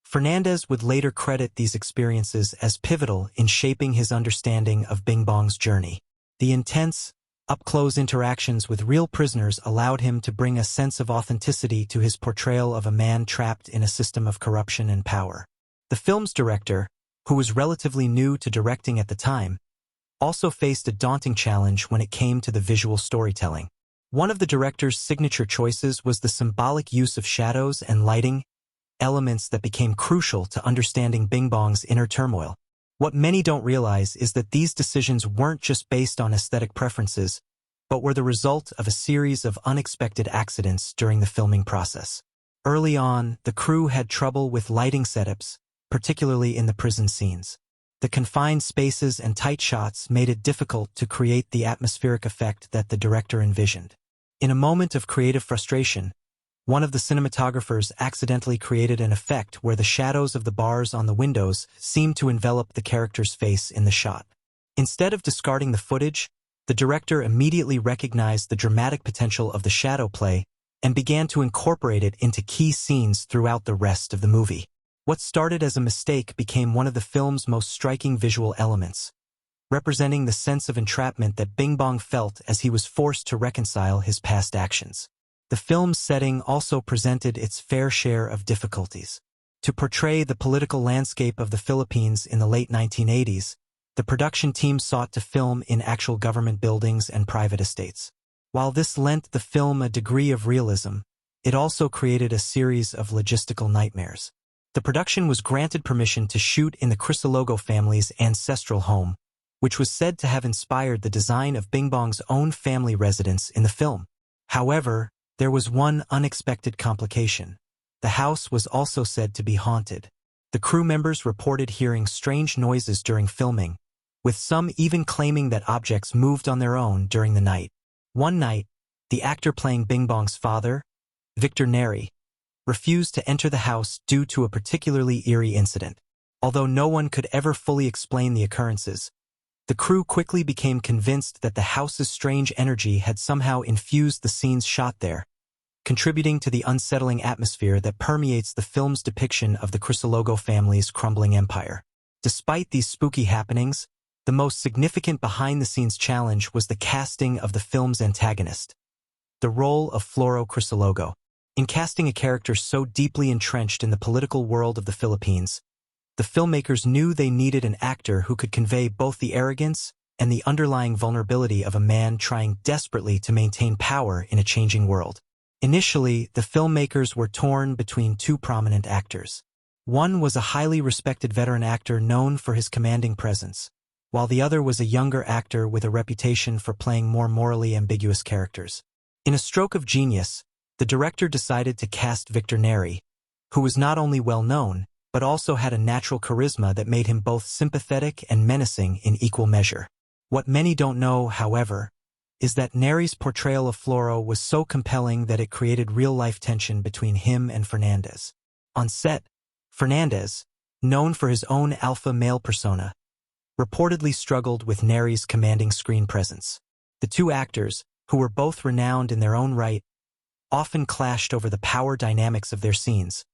Fernandez would later credit these experiences as pivotal in shaping his understanding of Bingbong's journey. The intense, up-close interactions with real prisoners allowed him to bring a sense of authenticity to his portrayal of a man trapped in a system of corruption and power. The film's director, who was relatively new to directing at the time, also faced a daunting challenge when it came to the visual storytelling. One of the director's signature choices was the symbolic use of shadows and lighting, elements that became crucial to understanding Bingbong's inner turmoil. What many don't realize is that these decisions weren't just based on aesthetic preferences, but were the result of a series of unexpected accidents during the filming process. Early on, the crew had trouble with lighting setups, particularly in the prison scenes. The confined spaces and tight shots made it difficult to create the atmospheric effect that the director envisioned. In a moment of creative frustration, one of the cinematographers accidentally created an effect where the shadows of the bars on the windows seemed to envelop the character's face in the shot. Instead of discarding the footage, the director immediately recognized the dramatic potential of the shadow play and began to incorporate it into key scenes throughout the rest of the movie. What started as a mistake became one of the film's most striking visual elements, representing the sense of entrapment that Bingbong felt as he was forced to reconcile his past actions. The film's setting also presented its fair share of difficulties. To portray the political landscape of the Philippines in the late 1980s, the production team sought to film in actual government buildings and private estates. While this lent the film a degree of realism, it also created a series of logistical nightmares. The production was granted permission to shoot in the Crisologo family's ancestral home, which was said to have inspired the design of Bingbong's own family residence in the film. However, there was one unexpected complication. The house was also said to be haunted. The crew members reported hearing strange noises during filming, with some even claiming that objects moved on their own during the night. One night, the actor playing Bingbong's father, Victor Neri, refused to enter the house due to a particularly eerie incident. Although no one could ever fully explain the occurrences, the crew quickly became convinced that the house's strange energy had somehow infused the scenes shot there, contributing to the unsettling atmosphere that permeates the film's depiction of the Crisologo family's crumbling empire. Despite these spooky happenings, the most significant behind-the-scenes challenge was the casting of the film's antagonist, the role of Floro Crisologo. In casting a character so deeply entrenched in the political world of the Philippines, the filmmakers knew they needed an actor who could convey both the arrogance and the underlying vulnerability of a man trying desperately to maintain power in a changing world. Initially, the filmmakers were torn between two prominent actors. One was a highly respected veteran actor known for his commanding presence, while the other was a younger actor with a reputation for playing more morally ambiguous characters. In a stroke of genius, the director decided to cast Victor Neri, who was not only well-known, but also had a natural charisma that made him both sympathetic and menacing in equal measure. What many don't know, however, is that Neri's portrayal of Floro was so compelling that it created real-life tension between him and Fernandez. On set, Fernandez, known for his own alpha male persona, reportedly struggled with Neri's commanding screen presence. The two actors, who were both renowned in their own right, often clashed over the power dynamics of their scenes,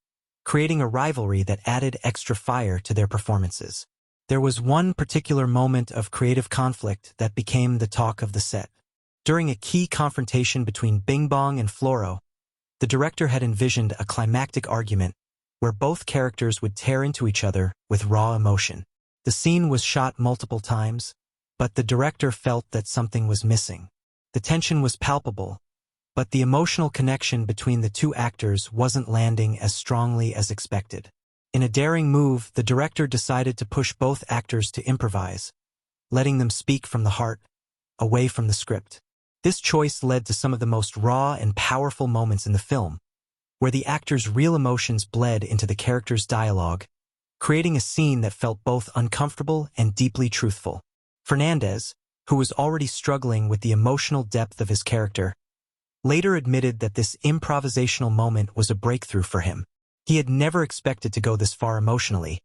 creating a rivalry that added extra fire to their performances. There was one particular moment of creative conflict that became the talk of the set. During a key confrontation between Bingbong and Floro, the director had envisioned a climactic argument where both characters would tear into each other with raw emotion. The scene was shot multiple times, but the director felt that something was missing. The tension was palpable, but the emotional connection between the two actors wasn't landing as strongly as expected. In a daring move, the director decided to push both actors to improvise, letting them speak from the heart, away from the script. This choice led to some of the most raw and powerful moments in the film, where the actors' real emotions bled into the characters' dialogue, creating a scene that felt both uncomfortable and deeply truthful. Fernandez, who was already struggling with the emotional depth of his character, later admitted that this improvisational moment was a breakthrough for him. He had never expected to go this far emotionally,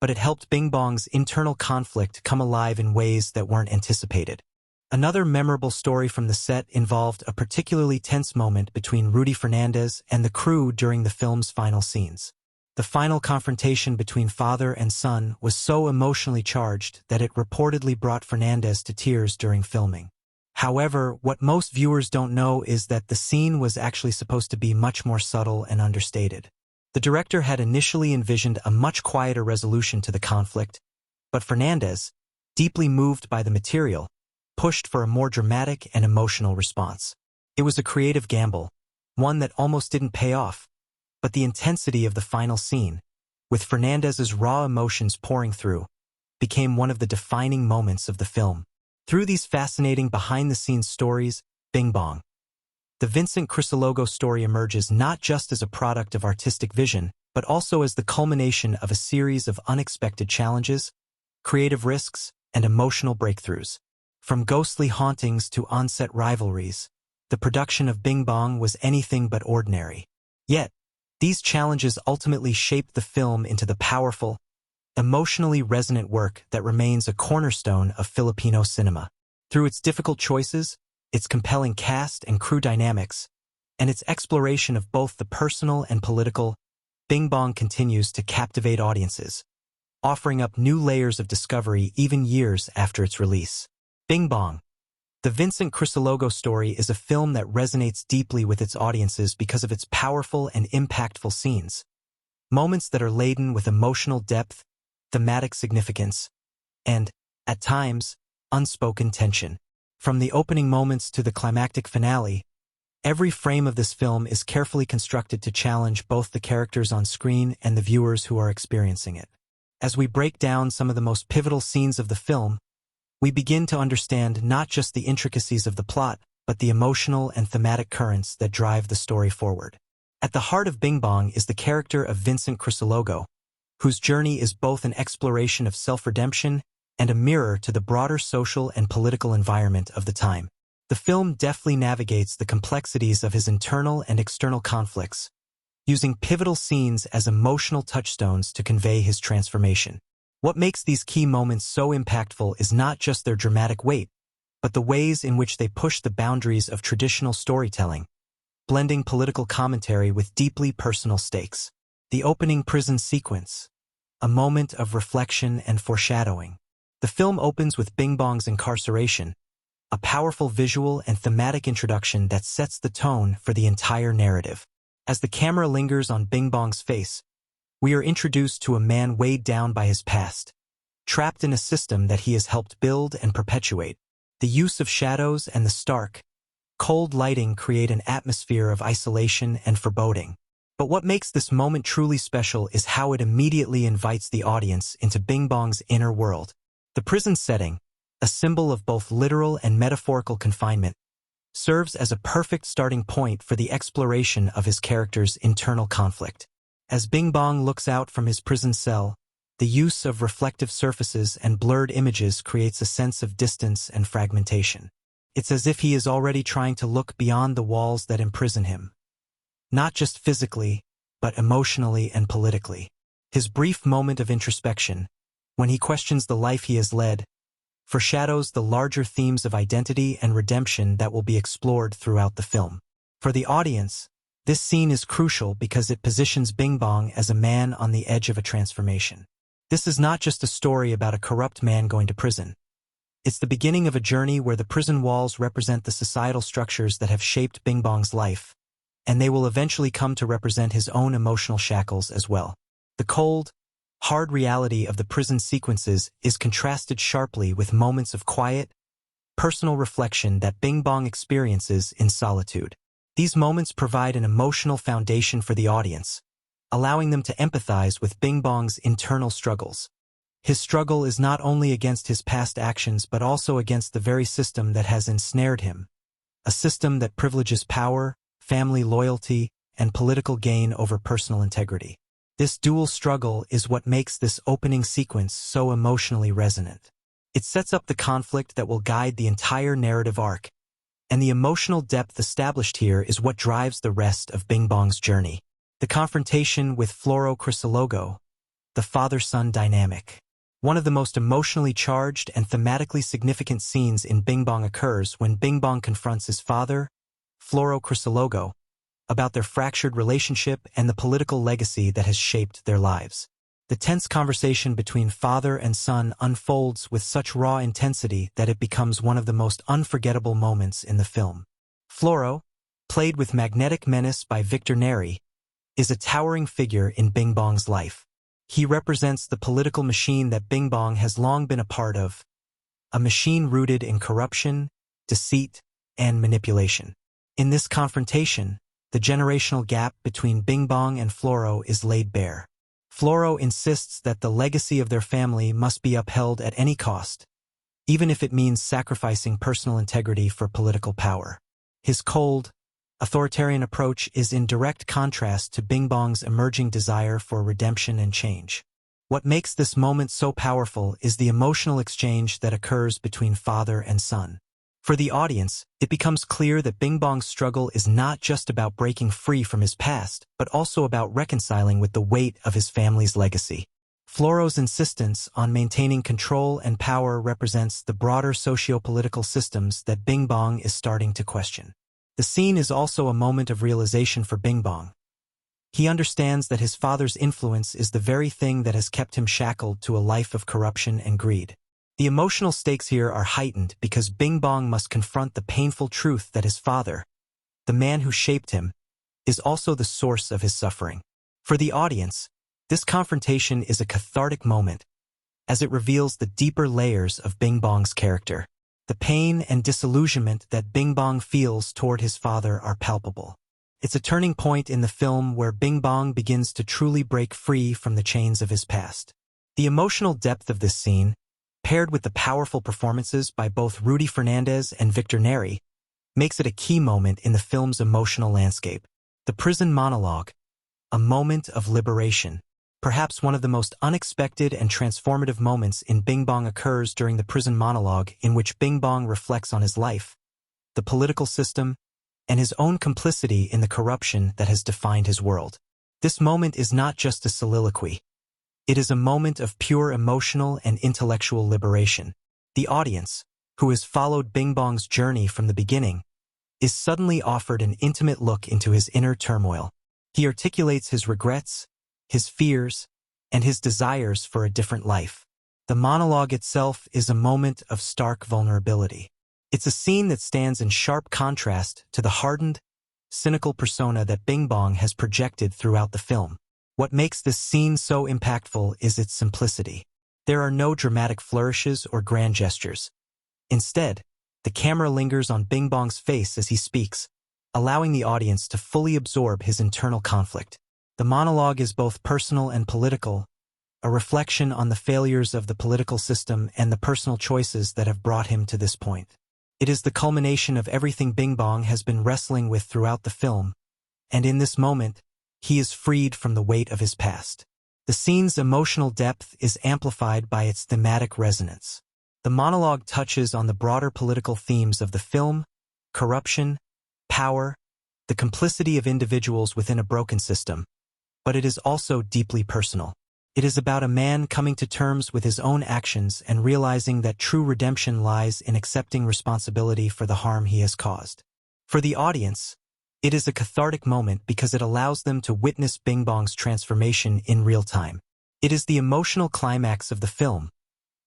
but it helped Bingbong's internal conflict come alive in ways that weren't anticipated. Another memorable story from the set involved a particularly tense moment between Rudy Fernandez and the crew during the film's final scenes. The final confrontation between father and son was so emotionally charged that it reportedly brought Fernandez to tears during filming. However, what most viewers don't know is that the scene was actually supposed to be much more subtle and understated. The director had initially envisioned a much quieter resolution to the conflict, but Fernandez, deeply moved by the material, pushed for a more dramatic and emotional response. It was a creative gamble, one that almost didn't pay off, but the intensity of the final scene, with Fernandez's raw emotions pouring through, became one of the defining moments of the film. Through these fascinating behind-the-scenes stories, Bingbong, the Vincent Crisologo story emerges not just as a product of artistic vision, but also as the culmination of a series of unexpected challenges, creative risks, and emotional breakthroughs. From ghostly hauntings to on-set rivalries, the production of Bingbong was anything but ordinary. Yet, these challenges ultimately shaped the film into the powerful, emotionally resonant work that remains a cornerstone of Filipino cinema. Through its difficult choices, its compelling cast and crew dynamics, and its exploration of both the personal and political, Bingbong continues to captivate audiences, offering up new layers of discovery even years after its release. Bingbong, the Vincent Crisologo Story, is a film that resonates deeply with its audiences because of its powerful and impactful scenes, moments that are laden with emotional depth, thematic significance, and, at times, unspoken tension. From the opening moments to the climactic finale, Every frame of this film is carefully constructed to challenge both the characters on screen and the viewers who are experiencing it. As we break down some of the most pivotal scenes of the film, we begin to understand not just the intricacies of the plot, but the emotional and thematic currents that drive the story forward. At the heart of Bingbong is the character of Vincent Crisologo, whose journey is both an exploration of self-redemption and a mirror to the broader social and political environment of the time. The film deftly navigates the complexities of his internal and external conflicts, using pivotal scenes as emotional touchstones to convey his transformation. What makes these key moments so impactful is not just their dramatic weight, but the ways in which they push the boundaries of traditional storytelling, blending political commentary with deeply personal stakes. The opening prison sequence, a moment of reflection and foreshadowing. The film opens with Bingbong's incarceration, a powerful visual and thematic introduction that sets the tone for the entire narrative. As the camera lingers on Bingbong's face, we are introduced to a man weighed down by his past, trapped in a system that he has helped build and perpetuate. The use of shadows and the stark, cold lighting create an atmosphere of isolation and foreboding. But what makes this moment truly special is how it immediately invites the audience into Bingbong's inner world. The prison setting, a symbol of both literal and metaphorical confinement, serves as a perfect starting point for the exploration of his character's internal conflict. As Bingbong looks out from his prison cell, the use of reflective surfaces and blurred images creates a sense of distance and fragmentation. It's as if he is already trying to look beyond the walls that imprison him, not just physically, but emotionally and politically. His brief moment of introspection, when he questions the life he has led, foreshadows the larger themes of identity and redemption that will be explored throughout the film. For the audience, this scene is crucial because it positions Bingbong as a man on the edge of a transformation. This is not just a story about a corrupt man going to prison. It's the beginning of a journey where the prison walls represent the societal structures that have shaped Bingbong's life, and they will eventually come to represent his own emotional shackles as well. The cold, hard reality of the prison sequences is contrasted sharply with moments of quiet, personal reflection that Bingbong experiences in solitude. These moments provide an emotional foundation for the audience, allowing them to empathize with Bingbong's internal struggles. His struggle is not only against his past actions but also against the very system that has ensnared him, a system that privileges power, family loyalty, and political gain over personal integrity. This dual struggle is what makes this opening sequence so emotionally resonant. It sets up the conflict that will guide the entire narrative arc, and the emotional depth established here is what drives the rest of Bingbong's journey. The confrontation with Floro Crisologo, the father-son dynamic. One of the most emotionally charged and thematically significant scenes in Bingbong occurs when Bingbong confronts his father, Floro Crisologo, about their fractured relationship and the political legacy that has shaped their lives. The tense conversation between father and son unfolds with such raw intensity that it becomes one of the most unforgettable moments in the film. Floro, played with magnetic menace by Victor Neri, is a towering figure in Bingbong's life. He represents the political machine that Bingbong has long been a part of, a machine rooted in corruption, deceit, and manipulation. In this confrontation, the generational gap between Bingbong and Floro is laid bare. Floro insists that the legacy of their family must be upheld at any cost, even if it means sacrificing personal integrity for political power. His cold, authoritarian approach is in direct contrast to Bingbong's emerging desire for redemption and change. What makes this moment so powerful is the emotional exchange that occurs between father and son. For the audience, it becomes clear that Bingbong's struggle is not just about breaking free from his past, but also about reconciling with the weight of his family's legacy. Floro's insistence on maintaining control and power represents the broader socio-political systems that Bingbong is starting to question. The scene is also a moment of realization for Bingbong. He understands that his father's influence is the very thing that has kept him shackled to a life of corruption and greed. The emotional stakes here are heightened because Bingbong must confront the painful truth that his father, the man who shaped him, is also the source of his suffering. For the audience, this confrontation is a cathartic moment, as it reveals the deeper layers of Bingbong's character. The pain and disillusionment that Bingbong feels toward his father are palpable. It's a turning point in the film where Bingbong begins to truly break free from the chains of his past. The emotional depth of this scene, paired with the powerful performances by both Rudy Fernandez and Victor Neri, makes it a key moment in the film's emotional landscape. The prison monologue, a moment of liberation. Perhaps one of the most unexpected and transformative moments in Bingbong occurs during the prison monologue, in which Bingbong reflects on his life, the political system, and his own complicity in the corruption that has defined his world. This moment is not just a soliloquy. It is a moment of pure emotional and intellectual liberation. The audience, who has followed Bingbong's journey from the beginning, is suddenly offered an intimate look into his inner turmoil. He articulates his regrets, his fears, and his desires for a different life. The monologue itself is a moment of stark vulnerability. It's a scene that stands in sharp contrast to the hardened, cynical persona that Bingbong has projected throughout the film. What makes this scene so impactful is its simplicity. There are no dramatic flourishes or grand gestures. Instead, the camera lingers on Bingbong's face as he speaks, allowing the audience to fully absorb his internal conflict. The monologue is both personal and political, a reflection on the failures of the political system and the personal choices that have brought him to this point. It is the culmination of everything Bingbong has been wrestling with throughout the film, and in this moment, he is freed from the weight of his past. The scene's emotional depth is amplified by its thematic resonance. The monologue touches on the broader political themes of the film: corruption, power, the complicity of individuals within a broken system. But it is also deeply personal. It is about a man coming to terms with his own actions and realizing that true redemption lies in accepting responsibility for the harm he has caused. For the audience, it is a cathartic moment because it allows them to witness Bingbong's transformation in real time. It is the emotional climax of the film,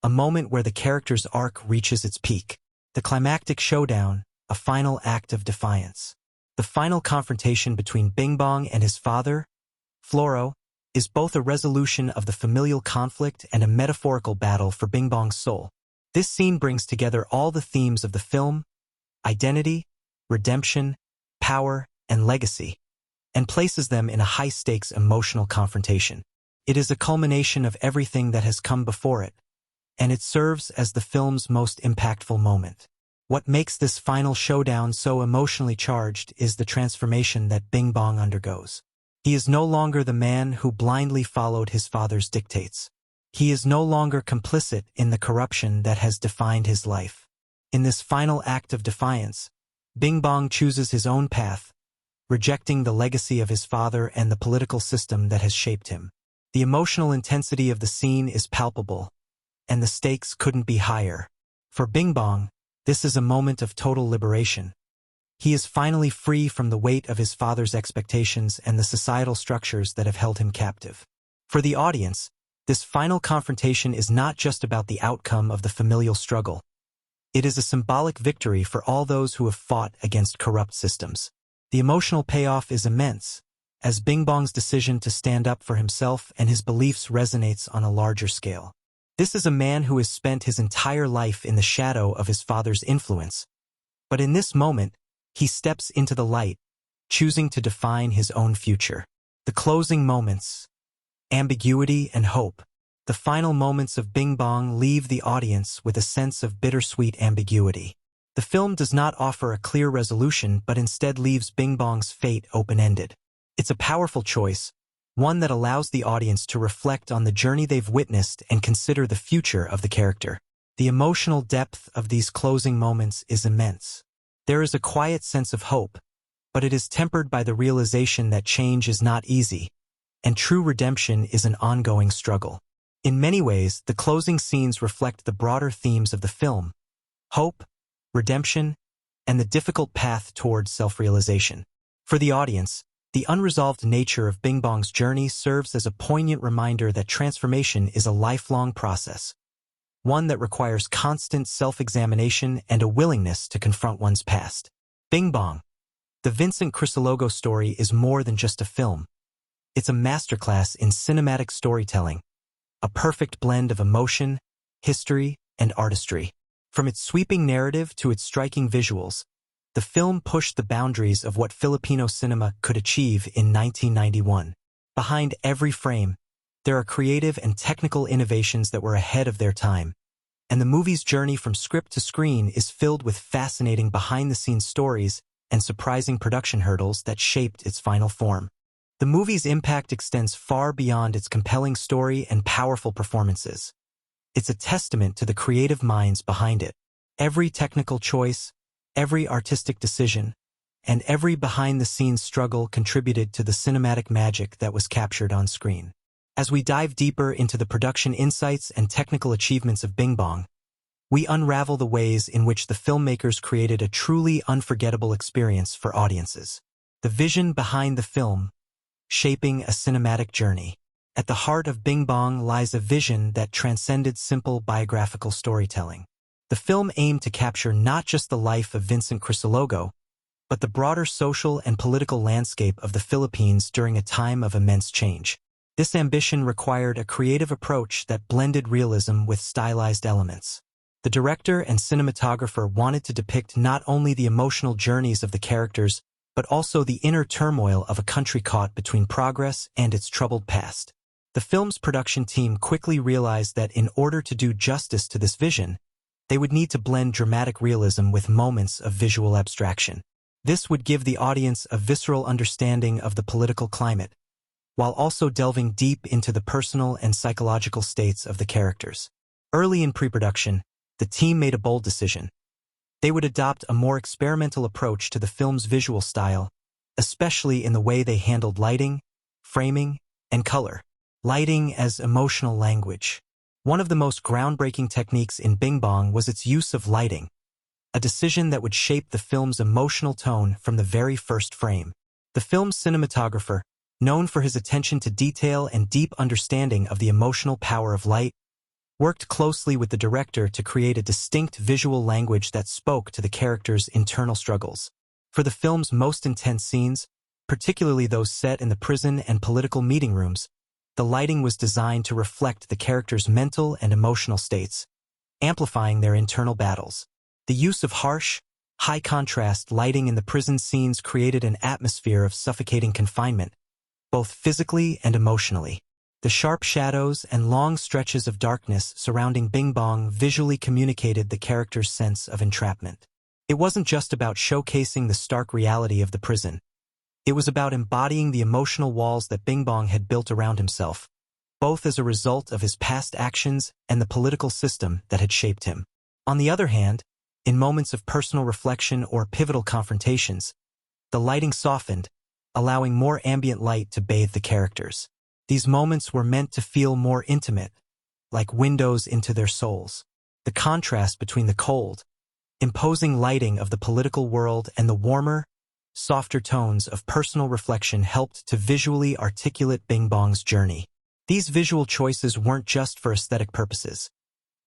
a moment where the character's arc reaches its peak. The climactic showdown, a final act of defiance. The final confrontation between Bingbong and his father, Floro, is both a resolution of the familial conflict and a metaphorical battle for Bingbong's soul. This scene brings together all the themes of the film: identity, redemption, power, and legacy, and places them in a high-stakes emotional confrontation. It is a culmination of everything that has come before it, and it serves as the film's most impactful moment. What makes this final showdown so emotionally charged is the transformation that Bingbong undergoes. He is no longer the man who blindly followed his father's dictates. He is no longer complicit in the corruption that has defined his life. In this final act of defiance, Bingbong chooses his own path, rejecting the legacy of his father and the political system that has shaped him. The emotional intensity of the scene is palpable, and the stakes couldn't be higher. For Bingbong, this is a moment of total liberation. He is finally free from the weight of his father's expectations and the societal structures that have held him captive. For the audience, this final confrontation is not just about the outcome of the familial struggle. It is a symbolic victory for all those who have fought against corrupt systems. The emotional payoff is immense, as Bingbong's decision to stand up for himself and his beliefs resonates on a larger scale. This is a man who has spent his entire life in the shadow of his father's influence. But in this moment, he steps into the light, choosing to define his own future. The closing moments, ambiguity and hope. The final moments of Bingbong leave the audience with a sense of bittersweet ambiguity. The film does not offer a clear resolution but instead leaves Bingbong's fate open-ended. It's a powerful choice, one that allows the audience to reflect on the journey they've witnessed and consider the future of the character. The emotional depth of these closing moments is immense. There is a quiet sense of hope, but it is tempered by the realization that change is not easy, and true redemption is an ongoing struggle. In many ways, the closing scenes reflect the broader themes of the film: hope, redemption, and the difficult path towards self-realization. For the audience, the unresolved nature of Bingbong's journey serves as a poignant reminder that transformation is a lifelong process, one that requires constant self-examination and a willingness to confront one's past. Bingbong, the Vincent Crisologo story, is more than just a film. It's a masterclass in cinematic storytelling, a perfect blend of emotion, history, and artistry. From its sweeping narrative to its striking visuals, the film pushed the boundaries of what Filipino cinema could achieve in 1991. Behind every frame, there are creative and technical innovations that were ahead of their time, and the movie's journey from script to screen is filled with fascinating behind-the-scenes stories and surprising production hurdles that shaped its final form. The movie's impact extends far beyond its compelling story and powerful performances. It's a testament to the creative minds behind it. Every technical choice, every artistic decision, and every behind-the-scenes struggle contributed to the cinematic magic that was captured on screen. As we dive deeper into the production insights and technical achievements of Bingbong, we unravel the ways in which the filmmakers created a truly unforgettable experience for audiences. The vision behind the film, shaping a cinematic journey. At the heart of Bingbong lies a vision that transcended simple biographical storytelling. The film aimed to capture not just the life of Vincent Crisologo, but the broader social and political landscape of the Philippines during a time of immense change. This ambition required a creative approach that blended realism with stylized elements. The director and cinematographer wanted to depict not only the emotional journeys of the characters, but also the inner turmoil of a country caught between progress and its troubled past. The film's production team quickly realized that in order to do justice to this vision, they would need to blend dramatic realism with moments of visual abstraction. This would give the audience a visceral understanding of the political climate, while also delving deep into the personal and psychological states of the characters. Early in pre-production, the team made a bold decision. They would adopt a more experimental approach to the film's visual style, especially in the way they handled lighting, framing, and color. Lighting as emotional language. One of the most groundbreaking techniques in Bingbong was its use of lighting, a decision that would shape the film's emotional tone from the very first frame. The film's cinematographer, known for his attention to detail and deep understanding of the emotional power of light, worked closely with the director to create a distinct visual language that spoke to the characters' internal struggles. For the film's most intense scenes, particularly those set in the prison and political meeting rooms, the lighting was designed to reflect the characters' mental and emotional states, amplifying their internal battles. The use of harsh, high-contrast lighting in the prison scenes created an atmosphere of suffocating confinement, both physically and emotionally. The sharp shadows and long stretches of darkness surrounding Bingbong visually communicated the character's sense of entrapment. It wasn't just about showcasing the stark reality of the prison. It was about embodying the emotional walls that Bingbong had built around himself, both as a result of his past actions and the political system that had shaped him. On the other hand, in moments of personal reflection or pivotal confrontations, the lighting softened, allowing more ambient light to bathe the characters. These moments were meant to feel more intimate, like windows into their souls. The contrast between the cold, imposing lighting of the political world and the warmer, softer tones of personal reflection helped to visually articulate Bingbong's journey. These visual choices weren't just for aesthetic purposes.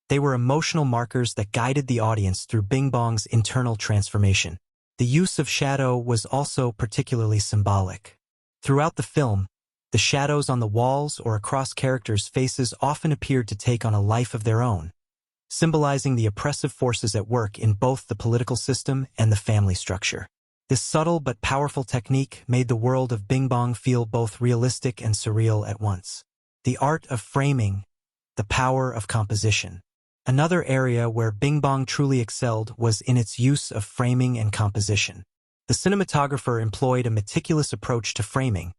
They were emotional markers that guided the audience through Bingbong's internal transformation. The use of shadow was also particularly symbolic. Throughout the film, the shadows on the walls or across characters' faces often appeared to take on a life of their own, symbolizing the oppressive forces at work in both the political system and the family structure. This subtle but powerful technique made the world of Bingbong feel both realistic and surreal at once. The art of framing, the power of composition. Another area where Bingbong truly excelled was in its use of framing and composition. The cinematographer employed a meticulous approach to framing,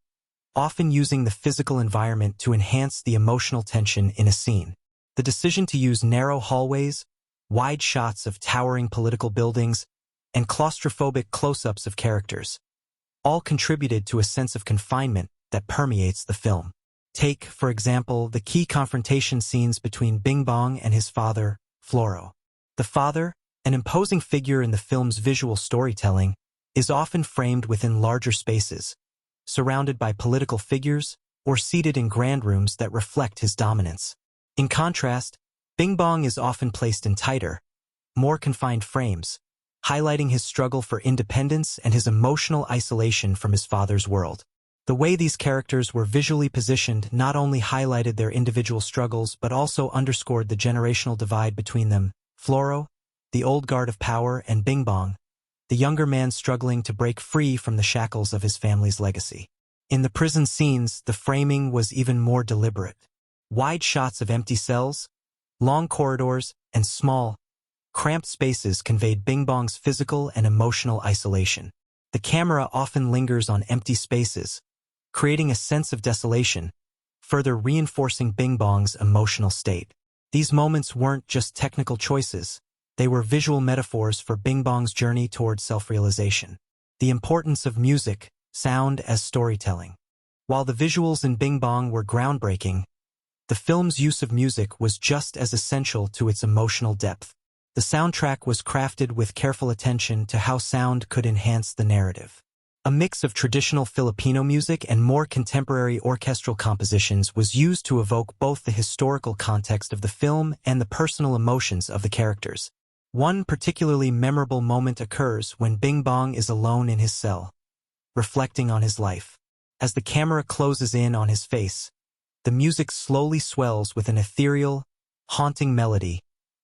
often using the physical environment to enhance the emotional tension in a scene. The decision to use narrow hallways, wide shots of towering political buildings, and claustrophobic close-ups of characters all contributed to a sense of confinement that permeates the film. Take, for example, the key confrontation scenes between Bingbong and his father, Floro. The father, an imposing figure in the film's visual storytelling, is often framed within larger spaces, surrounded by political figures or seated in grand rooms that reflect his dominance. In contrast, Bingbong is often placed in tighter, more confined frames, highlighting his struggle for independence and his emotional isolation from his father's world. The way these characters were visually positioned not only highlighted their individual struggles but also underscored the generational divide between them. Floro, the old guard of power, and Bingbong, the younger man struggling to break free from the shackles of his family's legacy. In the prison scenes, the framing was even more deliberate. Wide shots of empty cells, long corridors, and small, cramped spaces conveyed Bingbong's physical and emotional isolation. The camera often lingers on empty spaces, creating a sense of desolation, further reinforcing Bingbong's emotional state. These moments weren't just technical choices, they were visual metaphors for Bingbong's journey towards self-realization. The importance of music, sound as storytelling. While the visuals in Bingbong were groundbreaking, the film's use of music was just as essential to its emotional depth. The soundtrack was crafted with careful attention to how sound could enhance the narrative. A mix of traditional Filipino music and more contemporary orchestral compositions was used to evoke both the historical context of the film and the personal emotions of the characters. One particularly memorable moment occurs when Bingbong is alone in his cell, reflecting on his life. As the camera closes in on his face, the music slowly swells with an ethereal, haunting melody,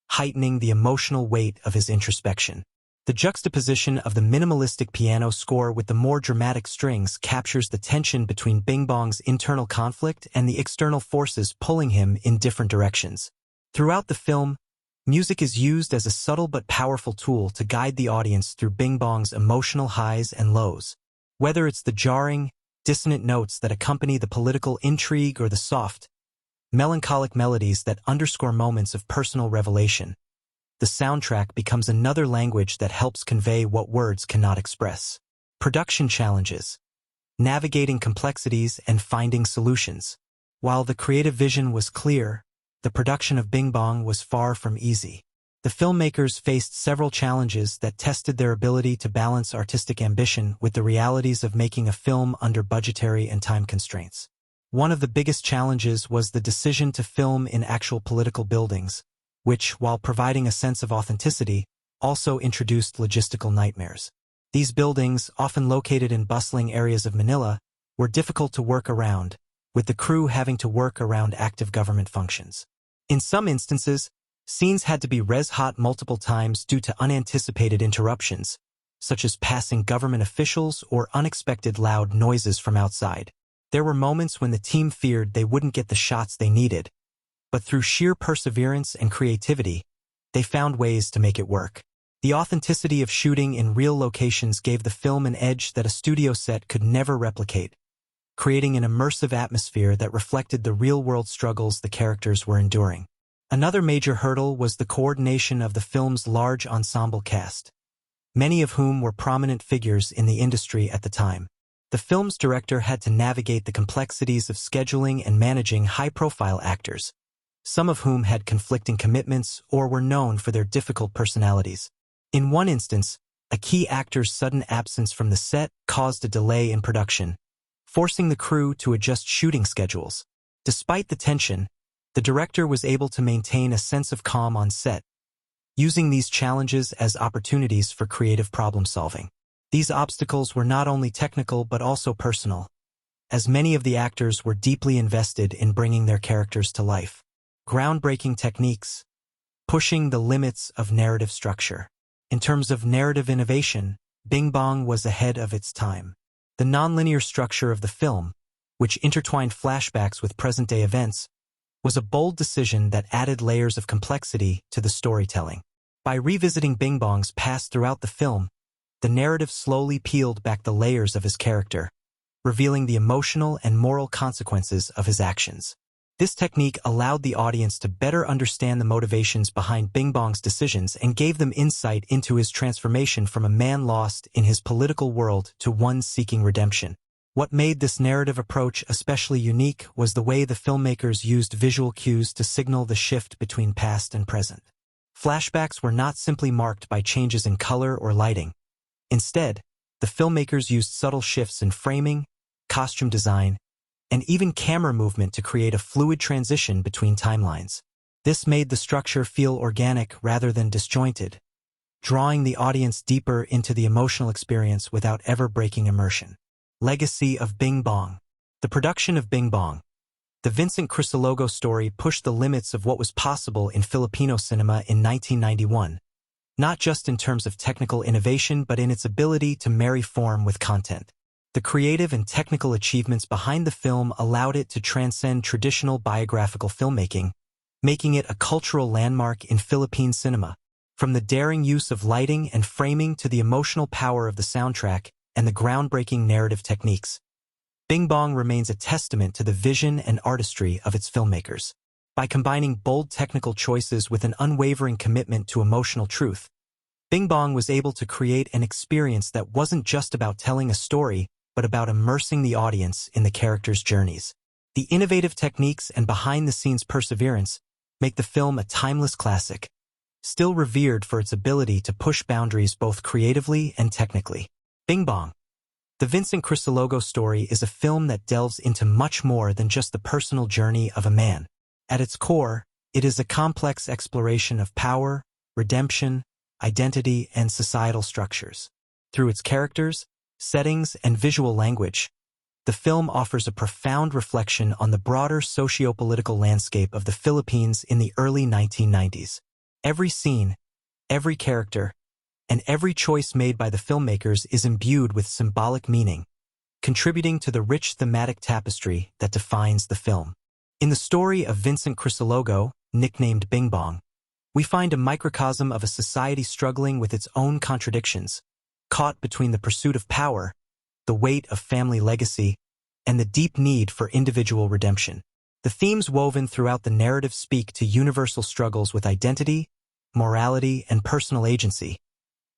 heightening the emotional weight of his introspection. The juxtaposition of the minimalistic piano score with the more dramatic strings captures the tension between Bingbong's internal conflict and the external forces pulling him in different directions. Throughout the film, music is used as a subtle but powerful tool to guide the audience through Bingbong's emotional highs and lows. Whether it's the jarring, dissonant notes that accompany the political intrigue or the soft, melancholic melodies that underscore moments of personal revelation, the soundtrack becomes another language that helps convey what words cannot express. Production challenges. Navigating complexities and finding solutions. While the creative vision was clear, the production of Bingbong was far from easy. The filmmakers faced several challenges that tested their ability to balance artistic ambition with the realities of making a film under budgetary and time constraints. One of the biggest challenges was the decision to film in actual political buildings, which, while providing a sense of authenticity, also introduced logistical nightmares. These buildings, often located in bustling areas of Manila, were difficult to work around, with the crew having to work around active government functions. In some instances, scenes had to be res-hot multiple times due to unanticipated interruptions, such as passing government officials or unexpected loud noises from outside. There were moments when the team feared they wouldn't get the shots they needed, but through sheer perseverance and creativity, they found ways to make it work. The authenticity of shooting in real locations gave the film an edge that a studio set could never replicate, creating an immersive atmosphere that reflected the real-world struggles the characters were enduring. Another major hurdle was the coordination of the film's large ensemble cast, many of whom were prominent figures in the industry at the time. The film's director had to navigate the complexities of scheduling and managing high-profile actors, some of whom had conflicting commitments or were known for their difficult personalities. In one instance, a key actor's sudden absence from the set caused a delay in production, forcing the crew to adjust shooting schedules. Despite the tension, the director was able to maintain a sense of calm on set, using these challenges as opportunities for creative problem-solving. These obstacles were not only technical but also personal, as many of the actors were deeply invested in bringing their characters to life. Groundbreaking techniques, pushing the limits of narrative structure. In terms of narrative innovation, Bingbong was ahead of its time. The nonlinear structure of the film, which intertwined flashbacks with present-day events, was a bold decision that added layers of complexity to the storytelling. By revisiting Bingbong's past throughout the film, the narrative slowly peeled back the layers of his character, revealing the emotional and moral consequences of his actions. This technique allowed the audience to better understand the motivations behind Bingbong's decisions and gave them insight into his transformation from a man lost in his political world to one seeking redemption. What made this narrative approach especially unique was the way the filmmakers used visual cues to signal the shift between past and present. Flashbacks were not simply marked by changes in color or lighting. Instead, the filmmakers used subtle shifts in framing, costume design, and even camera movement to create a fluid transition between timelines. This made the structure feel organic rather than disjointed, drawing the audience deeper into the emotional experience without ever breaking immersion. Legacy of Bingbong. The production of Bingbong, the Vincent Crisologo story, pushed the limits of what was possible in Filipino cinema in 1991, not just in terms of technical innovation but in its ability to marry form with content. The creative and technical achievements behind the film allowed it to transcend traditional biographical filmmaking, making it a cultural landmark in Philippine cinema. From the daring use of lighting and framing to the emotional power of the soundtrack and the groundbreaking narrative techniques, Bingbong remains a testament to the vision and artistry of its filmmakers. By combining bold technical choices with an unwavering commitment to emotional truth, Bingbong was able to create an experience that wasn't just about telling a story, but about immersing the audience in the characters' journeys. The innovative techniques and behind-the-scenes perseverance make the film a timeless classic, still revered for its ability to push boundaries both creatively and technically. Bingbong, the Vincent Crisologo Story, is a film that delves into much more than just the personal journey of a man. At its core, it is a complex exploration of power, redemption, identity, and societal structures. Through its characters, settings, and visual language, the film offers a profound reflection on the broader socio-political landscape of the Philippines in the early 1990s. Every scene, every character, and every choice made by the filmmakers is imbued with symbolic meaning, contributing to the rich thematic tapestry that defines the film. In the story of Vincent Crisologo, nicknamed Bingbong, we find a microcosm of a society struggling with its own contradictions, caught between the pursuit of power, the weight of family legacy, and the deep need for individual redemption. The themes woven throughout the narrative speak to universal struggles with identity, morality, and personal agency,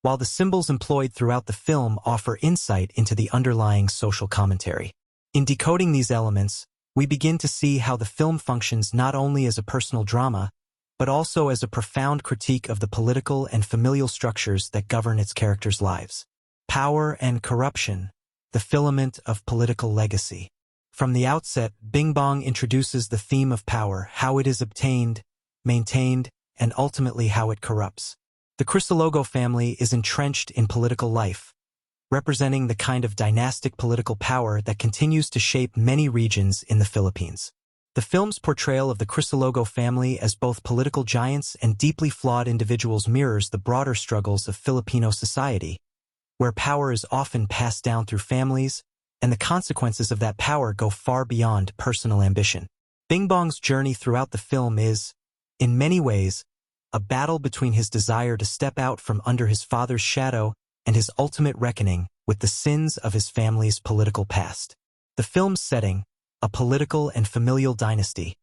while the symbols employed throughout the film offer insight into the underlying social commentary. In decoding these elements, we begin to see how the film functions not only as a personal drama, but also as a profound critique of the political and familial structures that govern its characters' lives. Power and corruption, the filament of political legacy. From the outset, Bingbong introduces the theme of power, how it is obtained, maintained, and ultimately how it corrupts. The Crisologo family is entrenched in political life, representing the kind of dynastic political power that continues to shape many regions in the Philippines. The film's portrayal of the Crisologo family as both political giants and deeply flawed individuals mirrors the broader struggles of Filipino society, where power is often passed down through families, and the consequences of that power go far beyond personal ambition. Bingbong's journey throughout the film is, in many ways, a battle between his desire to step out from under his father's shadow and his ultimate reckoning with the sins of his family's political past. The film's setting, a political and familial dynasty,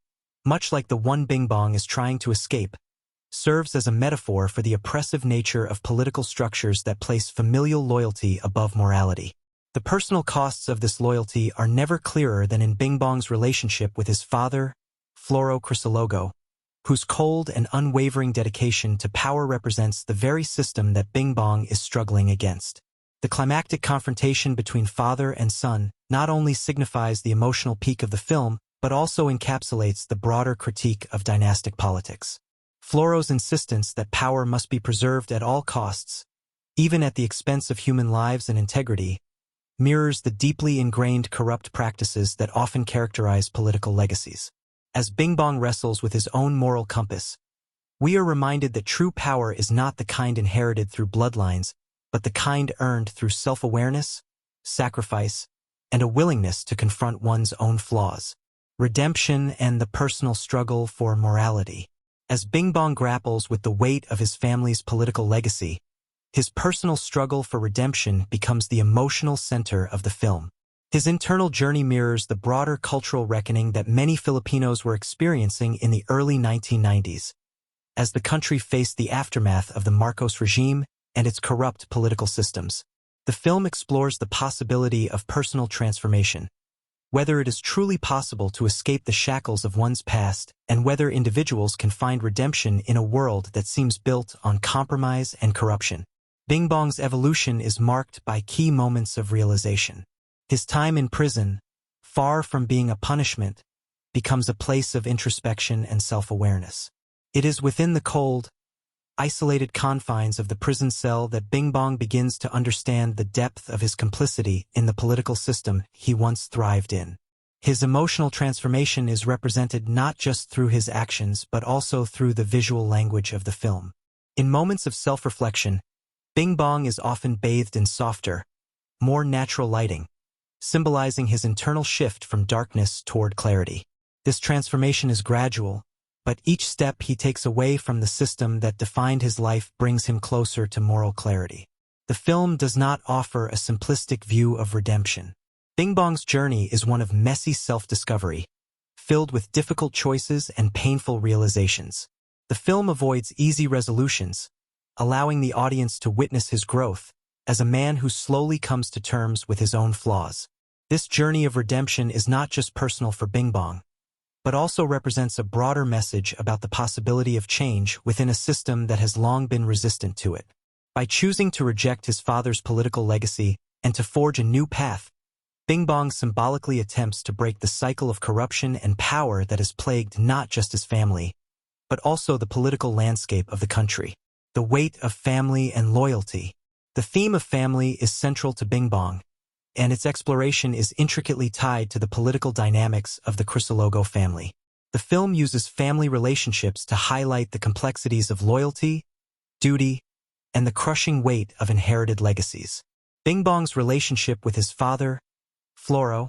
much like the one Bingbong is trying to escape, serves as a metaphor for the oppressive nature of political structures that place familial loyalty above morality. The personal costs of this loyalty are never clearer than in Bingbong's relationship with his father, Floro Crisologo, whose cold and unwavering dedication to power represents the very system that Bingbong is struggling against. The climactic confrontation between father and son not only signifies the emotional peak of the film, but also encapsulates the broader critique of dynastic politics. Floro's insistence that power must be preserved at all costs, even at the expense of human lives and integrity, mirrors the deeply ingrained corrupt practices that often characterize political legacies. As Bingbong wrestles with his own moral compass, we are reminded that true power is not the kind inherited through bloodlines, but the kind earned through self-awareness, sacrifice, and a willingness to confront one's own flaws. Redemption and the personal struggle for morality. As Bingbong grapples with the weight of his family's political legacy, his personal struggle for redemption becomes the emotional center of the film. His internal journey mirrors the broader cultural reckoning that many Filipinos were experiencing in the early 1990s, as the country faced the aftermath of the Marcos regime and its corrupt political systems. The film explores the possibility of personal transformation, whether it is truly possible to escape the shackles of one's past, and whether individuals can find redemption in a world that seems built on compromise and corruption. Bingbong's evolution is marked by key moments of realization. His time in prison, far from being a punishment, becomes a place of introspection and self-awareness. It is within the cold, isolated confines of the prison cell that Bingbong begins to understand the depth of his complicity in the political system he once thrived in. His emotional transformation is represented not just through his actions but also through the visual language of the film. In moments of self-reflection, Bingbong is often bathed in softer, more natural lighting, symbolizing his internal shift from darkness toward clarity. This transformation is gradual, but each step he takes away from the system that defined his life brings him closer to moral clarity. The film does not offer a simplistic view of redemption. Bingbong's journey is one of messy self-discovery, filled with difficult choices and painful realizations. The film avoids easy resolutions, allowing the audience to witness his growth as a man who slowly comes to terms with his own flaws. This journey of redemption is not just personal for Bingbong, but also represents a broader message about the possibility of change within a system that has long been resistant to it. By choosing to reject his father's political legacy and to forge a new path, Bingbong symbolically attempts to break the cycle of corruption and power that has plagued not just his family, but also the political landscape of the country. The weight of family and loyalty. The theme of family is central to Bingbong, and its exploration is intricately tied to the political dynamics of the Crisologo family. The film uses family relationships to highlight the complexities of loyalty, duty, and the crushing weight of inherited legacies. Bingbong's relationship with his father, Floro,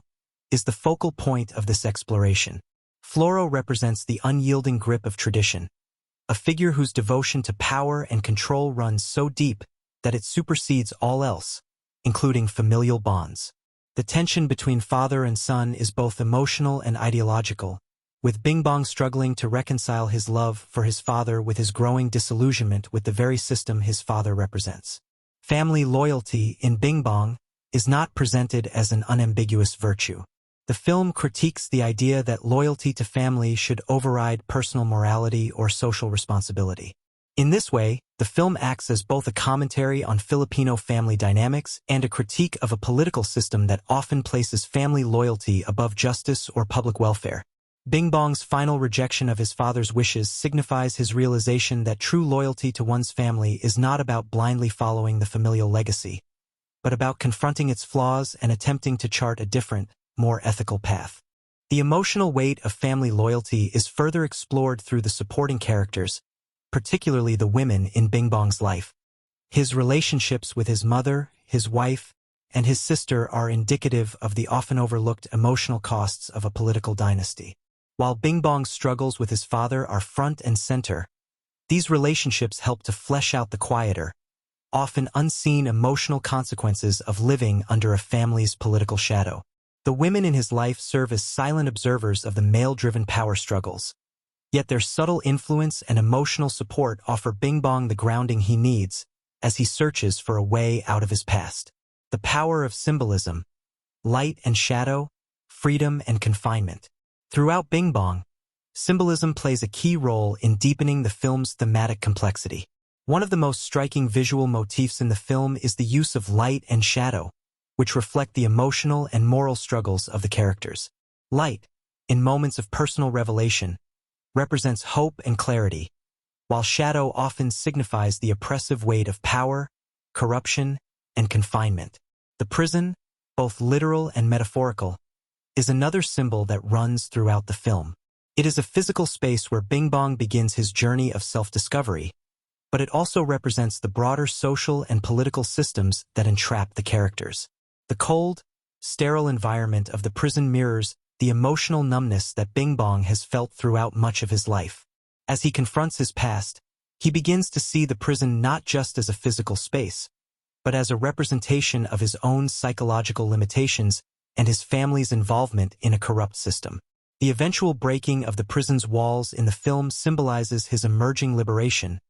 is the focal point of this exploration. Floro represents the unyielding grip of tradition, a figure whose devotion to power and control runs so deep that it supersedes all else, including familial bonds. The tension between father and son is both emotional and ideological, with Bingbong struggling to reconcile his love for his father with his growing disillusionment with the very system his father represents. Family loyalty in Bingbong is not presented as an unambiguous virtue. The film critiques the idea that loyalty to family should override personal morality or social responsibility. In this way, the film acts as both a commentary on Filipino family dynamics and a critique of a political system that often places family loyalty above justice or public welfare. Bingbong's final rejection of his father's wishes signifies his realization that true loyalty to one's family is not about blindly following the familial legacy, but about confronting its flaws and attempting to chart a different, more ethical path. The emotional weight of family loyalty is further explored through the supporting characters, particularly the women in Bingbong's life. His relationships with his mother, his wife, and his sister are indicative of the often overlooked emotional costs of a political dynasty. While Bingbong's struggles with his father are front and center, these relationships help to flesh out the quieter, often unseen emotional consequences of living under a family's political shadow. The women in his life serve as silent observers of the male-driven power struggles, yet their subtle influence and emotional support offer Bingbong the grounding he needs as he searches for a way out of his past. The power of symbolism, light and shadow, freedom and confinement. Throughout Bingbong, symbolism plays a key role in deepening the film's thematic complexity. One of the most striking visual motifs in the film is the use of light and shadow, which reflect the emotional and moral struggles of the characters. Light, in moments of personal revelation, represents hope and clarity, while shadow often signifies the oppressive weight of power, corruption, and confinement. The prison, both literal and metaphorical, is another symbol that runs throughout the film. It is a physical space where Bingbong begins his journey of self-discovery, but it also represents the broader social and political systems that entrap the characters. The cold, sterile environment of the prison mirrors the emotional numbness that Bingbong has felt throughout much of his life. As he confronts his past, he begins to see the prison not just as a physical space, but as a representation of his own psychological limitations and his family's involvement in a corrupt system. The eventual breaking of the prison's walls in the film symbolizes his emerging liberation,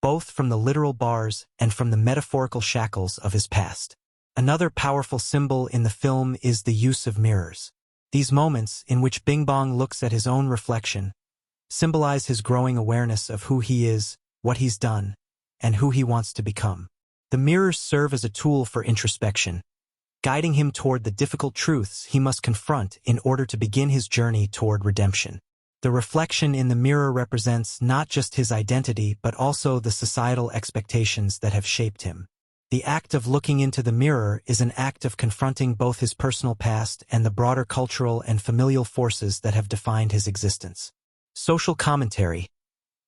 both from the literal bars and from the metaphorical shackles of his past. Another powerful symbol in the film is the use of mirrors. These moments, in which Bingbong looks at his own reflection, symbolize his growing awareness of who he is, what he's done, and who he wants to become. The mirrors serve as a tool for introspection, guiding him toward the difficult truths he must confront in order to begin his journey toward redemption. The reflection in the mirror represents not just his identity but also the societal expectations that have shaped him. The act of looking into the mirror is an act of confronting both his personal past and the broader cultural and familial forces that have defined his existence. Social commentary,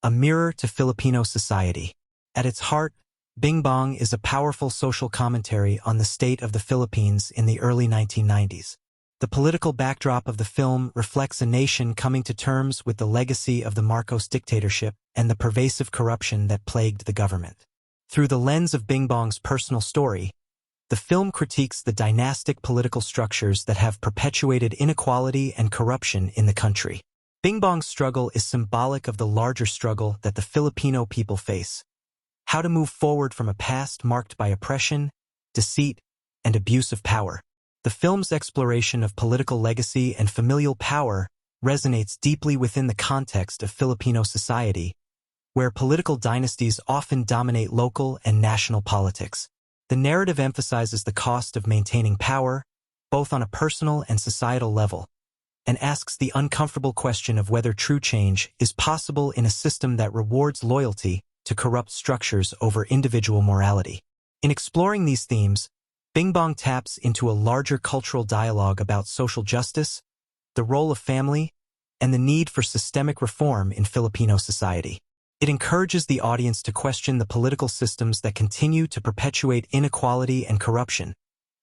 a mirror to Filipino society. At its heart, Bingbong is a powerful social commentary on the state of the Philippines in the early 1990s. The political backdrop of the film reflects a nation coming to terms with the legacy of the Marcos dictatorship and the pervasive corruption that plagued the government. Through the lens of Bingbong's personal story, the film critiques the dynastic political structures that have perpetuated inequality and corruption in the country. Bingbong's struggle is symbolic of the larger struggle that the Filipino people face: how to move forward from a past marked by oppression, deceit, and abuse of power. The film's exploration of political legacy and familial power resonates deeply within the context of Filipino society, where political dynasties often dominate local and national politics. The narrative emphasizes the cost of maintaining power, both on a personal and societal level, and asks the uncomfortable question of whether true change is possible in a system that rewards loyalty to corrupt structures over individual morality. In exploring these themes, Bingbong taps into a larger cultural dialogue about social justice, the role of family, and the need for systemic reform in Filipino society. It encourages the audience to question the political systems that continue to perpetuate inequality and corruption,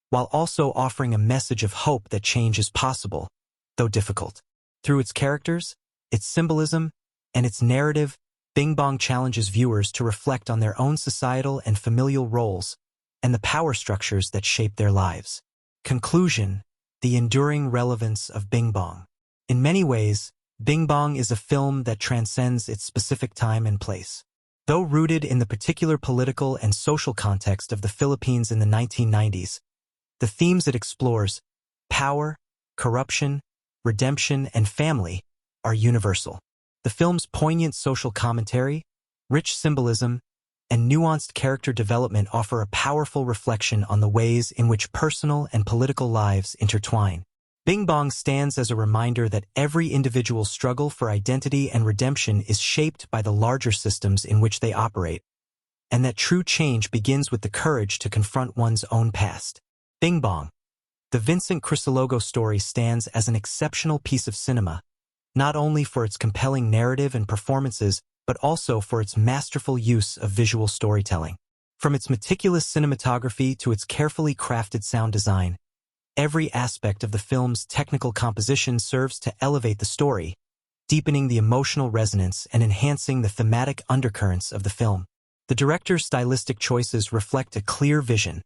while also offering a message of hope that change is possible, though difficult. Through its characters, its symbolism, and its narrative, Bingbong challenges viewers to reflect on their own societal and familial roles and the power structures that shape their lives. Conclusion: the enduring relevance of Bingbong. In many ways, Bingbong is a film that transcends its specific time and place. Though rooted in the particular political and social context of the Philippines in the 1990s, the themes it explores, power, corruption, redemption, and family, are universal. The film's poignant social commentary, rich symbolism, and nuanced character development offer a powerful reflection on the ways in which personal and political lives intertwine. Bingbong stands as a reminder that every individual's struggle for identity and redemption is shaped by the larger systems in which they operate, and that true change begins with the courage to confront one's own past. Bingbong, the Vincent Crisologo story, stands as an exceptional piece of cinema, not only for its compelling narrative and performances, but also for its masterful use of visual storytelling. From its meticulous cinematography to its carefully crafted sound design, every aspect of the film's technical composition serves to elevate the story, deepening the emotional resonance and enhancing the thematic undercurrents of the film. The director's stylistic choices reflect a clear vision,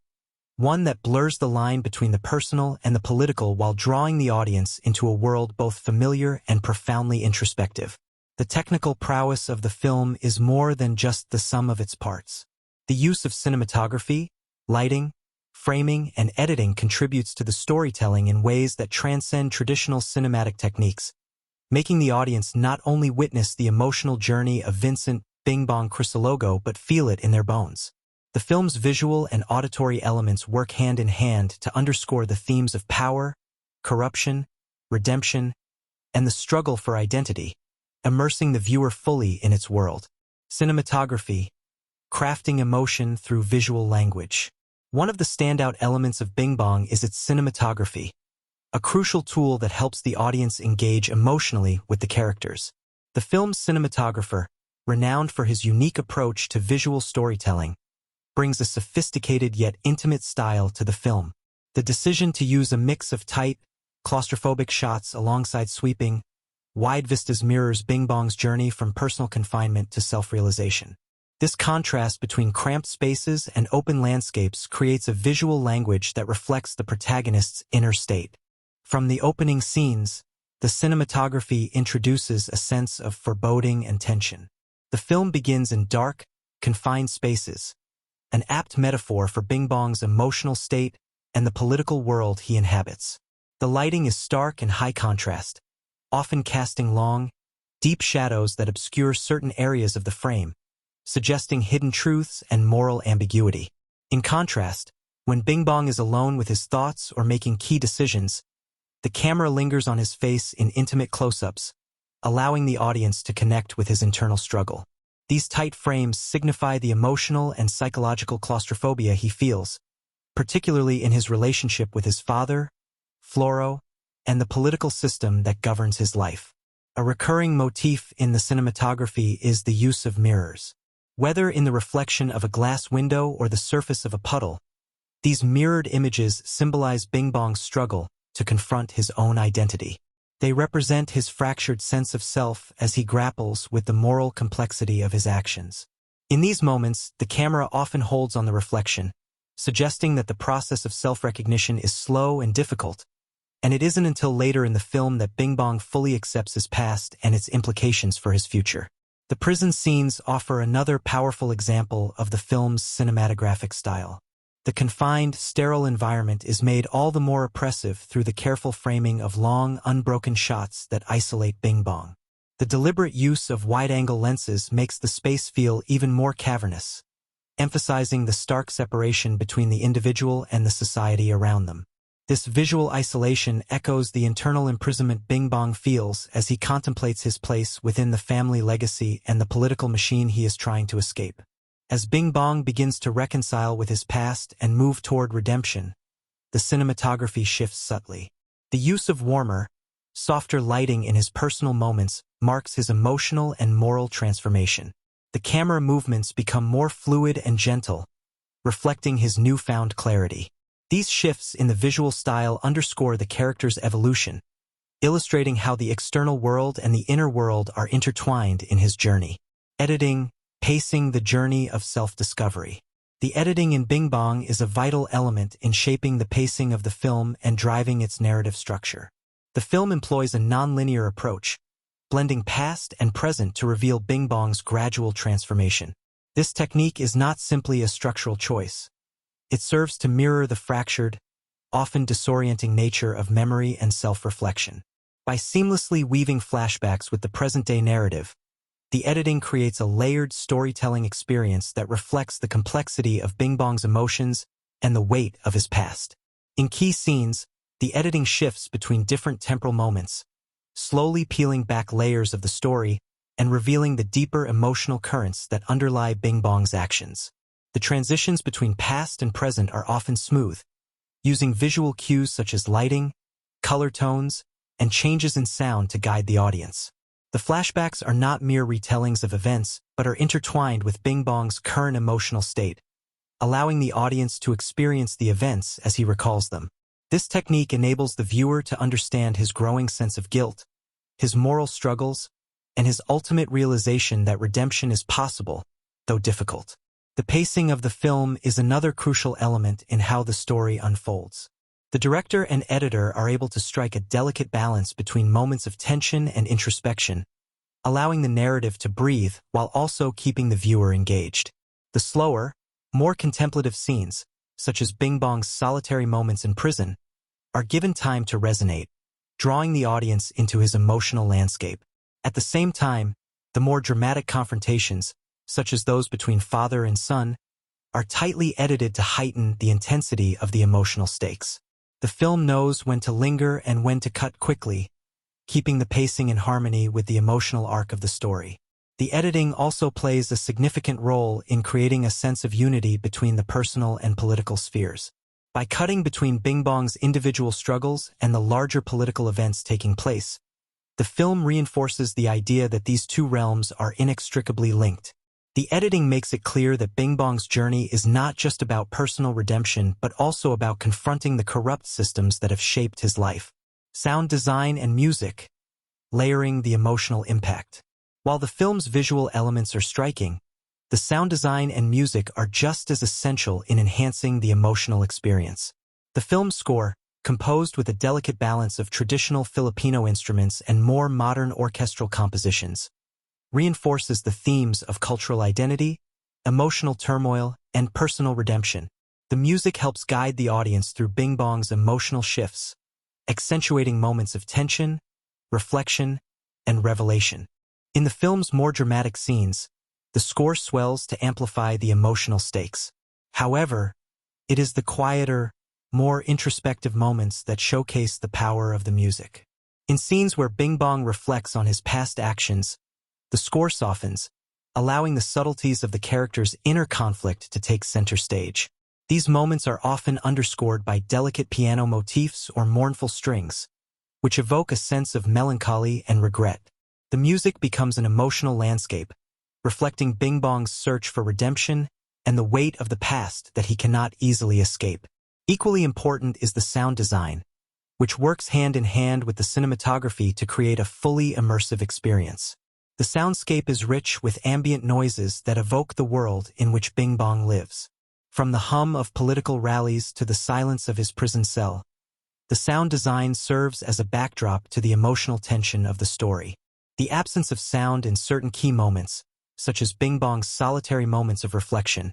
one that blurs the line between the personal and the political while drawing the audience into a world both familiar and profoundly introspective. The technical prowess of the film is more than just the sum of its parts. The use of cinematography, lighting, framing, and editing contributes to the storytelling in ways that transcend traditional cinematic techniques, making the audience not only witness the emotional journey of Vincent Bingbong Crisologo but feel it in their bones. The film's visual and auditory elements work hand in hand to underscore the themes of power, corruption, redemption, and the struggle for identity, immersing the viewer fully in its world. Cinematography, crafting emotion through visual language. One of the standout elements of Bingbong is its cinematography, a crucial tool that helps the audience engage emotionally with the characters. The film's cinematographer, renowned for his unique approach to visual storytelling, brings a sophisticated yet intimate style to the film. The decision to use a mix of tight, claustrophobic shots alongside sweeping, wide vistas mirrors Bingbong's journey from personal confinement to self-realization. This contrast between cramped spaces and open landscapes creates a visual language that reflects the protagonist's inner state. From the opening scenes, the cinematography introduces a sense of foreboding and tension. The film begins in dark, confined spaces, an apt metaphor for Bingbong's emotional state and the political world he inhabits. The lighting is stark and high contrast, often casting long, deep shadows that obscure certain areas of the frame, suggesting hidden truths and moral ambiguity. In contrast, when Bingbong is alone with his thoughts or making key decisions, the camera lingers on his face in intimate close-ups, allowing the audience to connect with his internal struggle. These tight frames signify the emotional and psychological claustrophobia he feels, particularly in his relationship with his father, Floro, and the political system that governs his life. A recurring motif in the cinematography is the use of mirrors. Whether in the reflection of a glass window or the surface of a puddle, these mirrored images symbolize Bingbong's struggle to confront his own identity. They represent his fractured sense of self as he grapples with the moral complexity of his actions. In these moments, the camera often holds on the reflection, suggesting that the process of self-recognition is slow and difficult, and it isn't until later in the film that Bingbong fully accepts his past and its implications for his future. The prison scenes offer another powerful example of the film's cinematographic style. The confined, sterile environment is made all the more oppressive through the careful framing of long, unbroken shots that isolate Bingbong. The deliberate use of wide-angle lenses makes the space feel even more cavernous, emphasizing the stark separation between the individual and the society around them. This visual isolation echoes the internal imprisonment Bingbong feels as he contemplates his place within the family legacy and the political machine he is trying to escape. As Bingbong begins to reconcile with his past and move toward redemption, the cinematography shifts subtly. The use of warmer, softer lighting in his personal moments marks his emotional and moral transformation. The camera movements become more fluid and gentle, reflecting his newfound clarity. These shifts in the visual style underscore the character's evolution, illustrating how the external world and the inner world are intertwined in his journey. Editing, pacing the journey of self-discovery. The editing in Bingbong is a vital element in shaping the pacing of the film and driving its narrative structure. The film employs a non-linear approach, blending past and present to reveal Bingbong's gradual transformation. This technique is not simply a structural choice. It serves to mirror the fractured, often disorienting nature of memory and self-reflection. By seamlessly weaving flashbacks with the present-day narrative, the editing creates a layered storytelling experience that reflects the complexity of Bingbong's emotions and the weight of his past. In key scenes, the editing shifts between different temporal moments, slowly peeling back layers of the story and revealing the deeper emotional currents that underlie Bingbong's actions. The transitions between past and present are often smooth, using visual cues such as lighting, color tones, and changes in sound to guide the audience. The flashbacks are not mere retellings of events, but are intertwined with Bingbong's current emotional state, allowing the audience to experience the events as he recalls them. This technique enables the viewer to understand his growing sense of guilt, his moral struggles, and his ultimate realization that redemption is possible, though difficult. The pacing of the film is another crucial element in how the story unfolds. The director and editor are able to strike a delicate balance between moments of tension and introspection, allowing the narrative to breathe while also keeping the viewer engaged. The slower, more contemplative scenes, such as Bingbong's solitary moments in prison, are given time to resonate, drawing the audience into his emotional landscape. At the same time, the more dramatic confrontations, such as those between father and son, are tightly edited to heighten the intensity of the emotional stakes. The film knows when to linger and when to cut quickly, keeping the pacing in harmony with the emotional arc of the story. The editing also plays a significant role in creating a sense of unity between the personal and political spheres. By cutting between Bingbong's individual struggles and the larger political events taking place, the film reinforces the idea that these two realms are inextricably linked. The editing makes it clear that Bingbong's journey is not just about personal redemption but also about confronting the corrupt systems that have shaped his life. Sound design and music, layering the emotional impact. While the film's visual elements are striking, the sound design and music are just as essential in enhancing the emotional experience. The film's score, composed with a delicate balance of traditional Filipino instruments and more modern orchestral compositions, reinforces the themes of cultural identity, emotional turmoil, and personal redemption. The music helps guide the audience through Bingbong's emotional shifts, accentuating moments of tension, reflection, and revelation. In the film's more dramatic scenes, the score swells to amplify the emotional stakes. However, it is the quieter, more introspective moments that showcase the power of the music. In scenes where Bingbong reflects on his past actions, the score softens, allowing the subtleties of the character's inner conflict to take center stage. These moments are often underscored by delicate piano motifs or mournful strings, which evoke a sense of melancholy and regret. The music becomes an emotional landscape, reflecting Bingbong's search for redemption and the weight of the past that he cannot easily escape. Equally important is the sound design, which works hand in hand with the cinematography to create a fully immersive experience. The soundscape is rich with ambient noises that evoke the world in which Bingbong lives. From the hum of political rallies to the silence of his prison cell, the sound design serves as a backdrop to the emotional tension of the story. The absence of sound in certain key moments, such as Bingbong's solitary moments of reflection,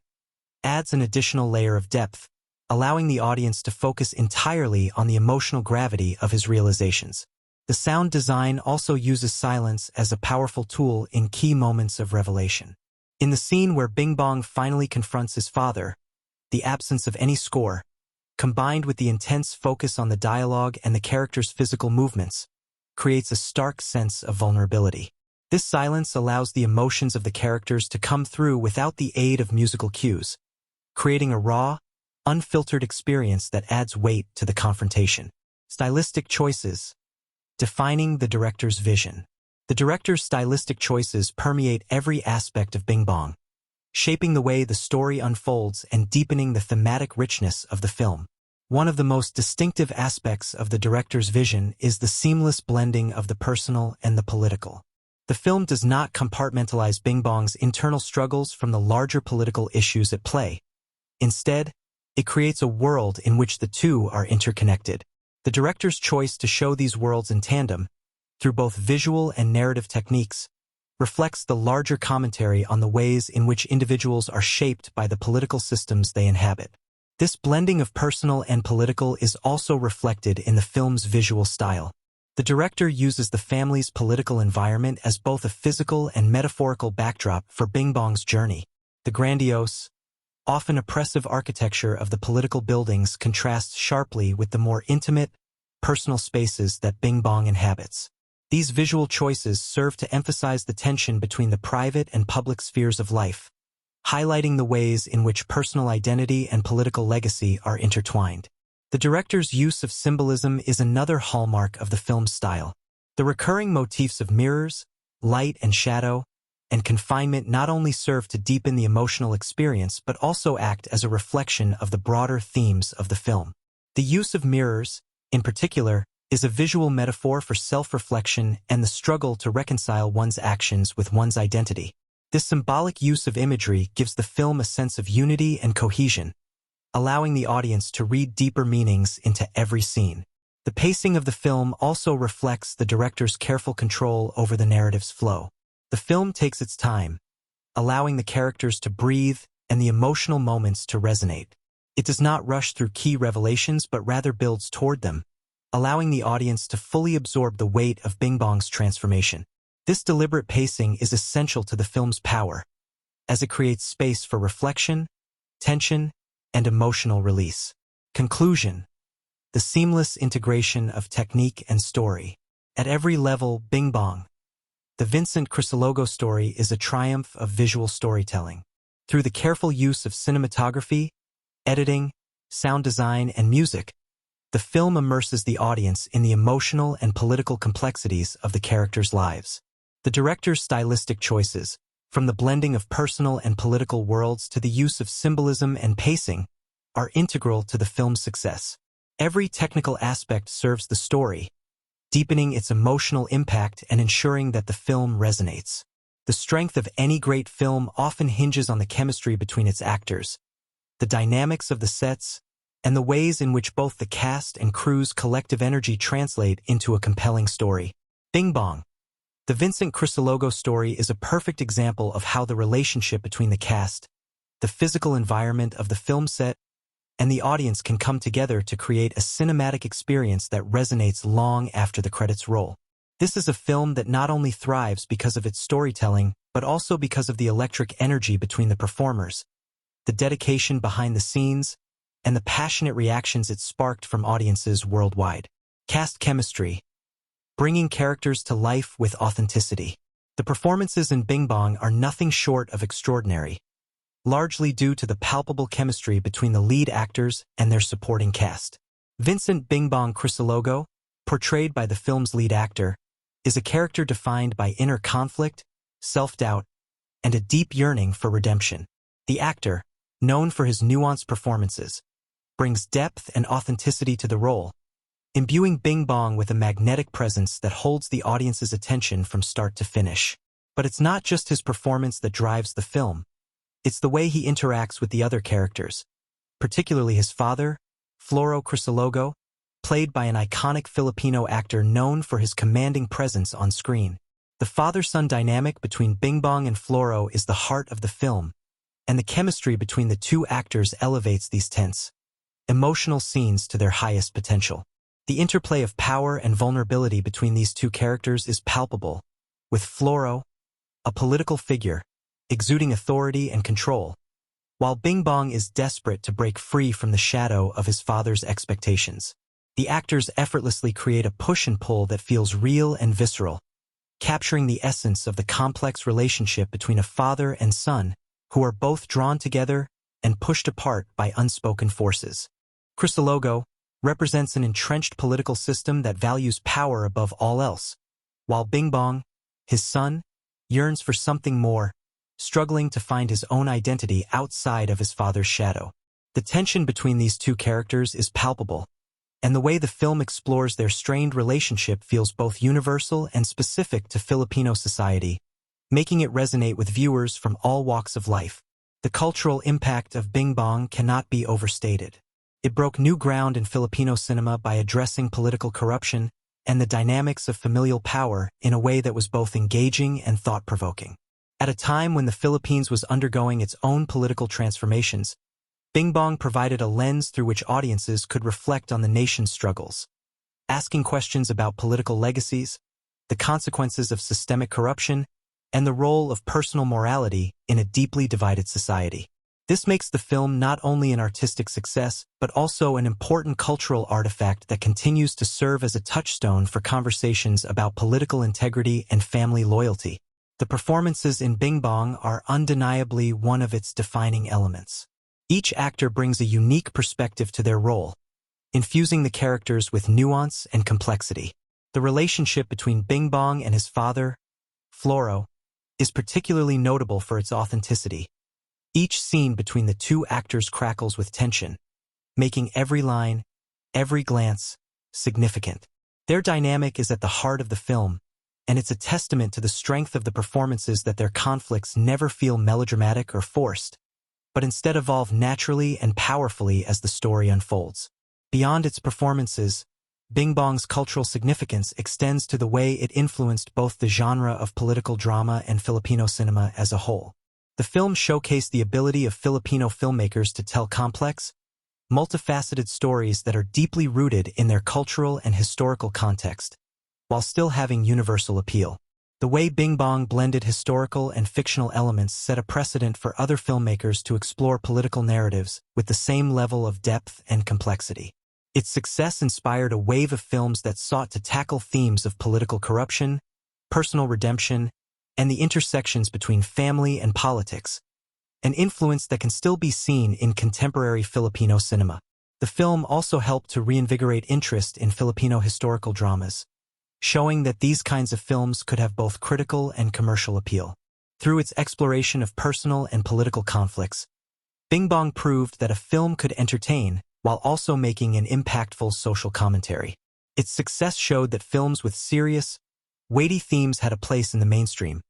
adds an additional layer of depth, allowing the audience to focus entirely on the emotional gravity of his realizations. The sound design also uses silence as a powerful tool in key moments of revelation. In the scene where Bingbong finally confronts his father, the absence of any score, combined with the intense focus on the dialogue and the characters' physical movements, creates a stark sense of vulnerability. This silence allows the emotions of the characters to come through without the aid of musical cues, creating a raw, unfiltered experience that adds weight to the confrontation. Stylistic choices. Defining the director's vision. The director's stylistic choices permeate every aspect of Bingbong, shaping the way the story unfolds and deepening the thematic richness of the film. One of the most distinctive aspects of the director's vision is the seamless blending of the personal and the political. The film does not compartmentalize Bingbong's internal struggles from the larger political issues at play. Instead, it creates a world in which the two are interconnected. The director's choice to show these worlds in tandem, through both visual and narrative techniques, reflects the larger commentary on the ways in which individuals are shaped by the political systems they inhabit. This blending of personal and political is also reflected in the film's visual style. The director uses the family's political environment as both a physical and metaphorical backdrop for Bingbong's journey. The grandiose, often oppressive architecture of the political buildings contrasts sharply with the more intimate, personal spaces that Bingbong inhabits. These visual choices serve to emphasize the tension between the private and public spheres of life, highlighting the ways in which personal identity and political legacy are intertwined. The director's use of symbolism is another hallmark of the film's style. The recurring motifs of mirrors, light and shadow, and confinement not only serve to deepen the emotional experience but also act as a reflection of the broader themes of the film. The use of mirrors, in particular, is a visual metaphor for self-reflection and the struggle to reconcile one's actions with one's identity. This symbolic use of imagery gives the film a sense of unity and cohesion, allowing the audience to read deeper meanings into every scene. The pacing of the film also reflects the director's careful control over the narrative's flow. The film takes its time, allowing the characters to breathe and the emotional moments to resonate. It does not rush through key revelations but rather builds toward them, allowing the audience to fully absorb the weight of Bingbong's transformation. This deliberate pacing is essential to the film's power, as it creates space for reflection, tension, and emotional release. Conclusion. The seamless integration of technique and story. At every level, Bingbong, the Vincent Crisologo Story is a triumph of visual storytelling. Through the careful use of cinematography, editing, sound design, and music, the film immerses the audience in the emotional and political complexities of the characters' lives. The director's stylistic choices, from the blending of personal and political worlds to the use of symbolism and pacing, are integral to the film's success. Every technical aspect serves the story, deepening its emotional impact and ensuring that the film resonates. The strength of any great film often hinges on the chemistry between its actors, the dynamics of the sets, and the ways in which both the cast and crew's collective energy translate into a compelling story. Bingbong, the Vincent Crisologo Story is a perfect example of how the relationship between the cast, the physical environment of the film set, and the audience can come together to create a cinematic experience that resonates long after the credits roll. This is a film that not only thrives because of its storytelling, but also because of the electric energy between the performers, the dedication behind the scenes, and the passionate reactions it sparked from audiences worldwide. Cast chemistry. Bringing characters to life with authenticity. The performances in Bingbong are nothing short of extraordinary, largely due to the palpable chemistry between the lead actors and their supporting cast. Vincent Bingbong Crisologo, portrayed by the film's lead actor, is a character defined by inner conflict, self-doubt, and a deep yearning for redemption. The actor, known for his nuanced performances, brings depth and authenticity to the role, imbuing Bingbong with a magnetic presence that holds the audience's attention from start to finish. But it's not just his performance that drives the film. It's the way he interacts with the other characters, particularly his father, Floro Crisologo, played by an iconic Filipino actor known for his commanding presence on screen. The father-son dynamic between Bingbong and Floro is the heart of the film, and the chemistry between the two actors elevates these tense, emotional scenes to their highest potential. The interplay of power and vulnerability between these two characters is palpable, with Floro, a political figure, exuding authority and control, while Bingbong is desperate to break free from the shadow of his father's expectations. The actors effortlessly create a push and pull that feels real and visceral, capturing the essence of the complex relationship between a father and son who are both drawn together and pushed apart by unspoken forces. Crisologo represents an entrenched political system that values power above all else, while Bingbong, his son, yearns for something more, struggling to find his own identity outside of his father's shadow. The tension between these two characters is palpable, and the way the film explores their strained relationship feels both universal and specific to Filipino society, making it resonate with viewers from all walks of life. The cultural impact of Bingbong cannot be overstated. It broke new ground in Filipino cinema by addressing political corruption and the dynamics of familial power in a way that was both engaging and thought-provoking. At a time when the Philippines was undergoing its own political transformations, Bingbong provided a lens through which audiences could reflect on the nation's struggles, asking questions about political legacies, the consequences of systemic corruption, and the role of personal morality in a deeply divided society. This makes the film not only an artistic success, but also an important cultural artifact that continues to serve as a touchstone for conversations about political integrity and family loyalty. The performances in Bingbong are undeniably one of its defining elements. Each actor brings a unique perspective to their role, infusing the characters with nuance and complexity. The relationship between Bingbong and his father, Floro, is particularly notable for its authenticity. Each scene between the two actors crackles with tension, making every line, every glance, significant. Their dynamic is at the heart of the film, and it's a testament to the strength of the performances that their conflicts never feel melodramatic or forced, but instead evolve naturally and powerfully as the story unfolds. Beyond its performances, Bingbong's cultural significance extends to the way it influenced both the genre of political drama and Filipino cinema as a whole. The film showcased the ability of Filipino filmmakers to tell complex, multifaceted stories that are deeply rooted in their cultural and historical context, while still having universal appeal. The way Bingbong blended historical and fictional elements set a precedent for other filmmakers to explore political narratives with the same level of depth and complexity. Its success inspired a wave of films that sought to tackle themes of political corruption, personal redemption, and the intersections between family and politics, an influence that can still be seen in contemporary Filipino cinema. The film also helped to reinvigorate interest in Filipino historical dramas, showing that these kinds of films could have both critical and commercial appeal. Through its exploration of personal and political conflicts, Bingbong proved that a film could entertain while also making an impactful social commentary. Its success showed that films with serious, weighty themes had a place in the mainstream,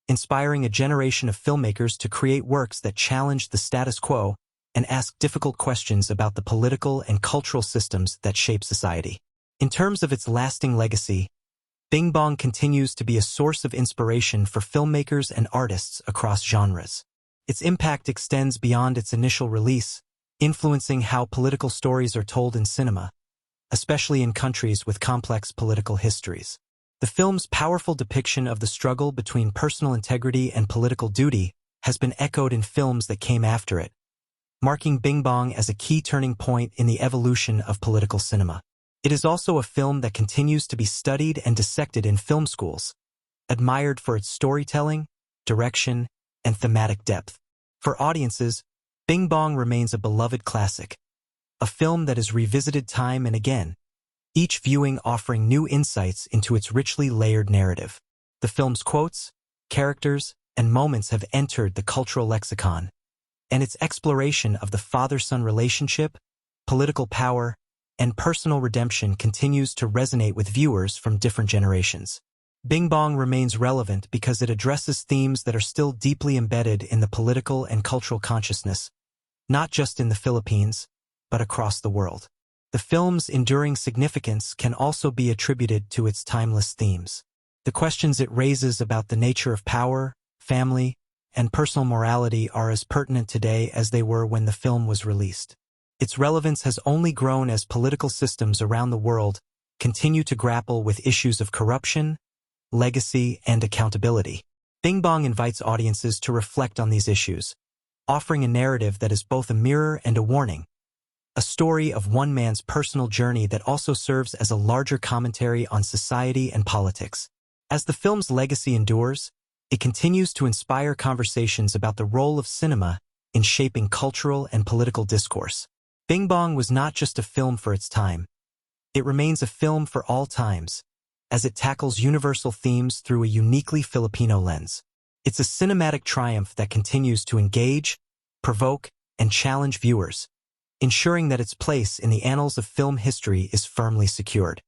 inspiring a generation of filmmakers to create works that challenged the status quo and ask difficult questions about the political and cultural systems that shape society. In terms of its lasting legacy, Bingbong continues to be a source of inspiration for filmmakers and artists across genres. Its impact extends beyond its initial release, influencing how political stories are told in cinema, especially in countries with complex political histories. The film's powerful depiction of the struggle between personal integrity and political duty has been echoed in films that came after it, marking Bingbong as a key turning point in the evolution of political cinema. It is also a film that continues to be studied and dissected in film schools, admired for its storytelling, direction, and thematic depth. For audiences, Bingbong remains a beloved classic, a film that is revisited time and again, each viewing offering new insights into its richly layered narrative. The film's quotes, characters, and moments have entered the cultural lexicon, and its exploration of the father-son relationship, political power, and personal redemption continues to resonate with viewers from different generations. Bingbong remains relevant because it addresses themes that are still deeply embedded in the political and cultural consciousness, not just in the Philippines, but across the world. The film's enduring significance can also be attributed to its timeless themes. The questions it raises about the nature of power, family, and personal morality are as pertinent today as they were when the film was released. Its relevance has only grown as political systems around the world continue to grapple with issues of corruption, legacy, and accountability. Bingbong invites audiences to reflect on these issues, offering a narrative that is both a mirror and a warning, a story of one man's personal journey that also serves as a larger commentary on society and politics. As the film's legacy endures, it continues to inspire conversations about the role of cinema in shaping cultural and political discourse. Bingbong was not just a film for its time. It remains a film for all times, as it tackles universal themes through a uniquely Filipino lens. It's a cinematic triumph that continues to engage, provoke, and challenge viewers, ensuring that its place in the annals of film history is firmly secured.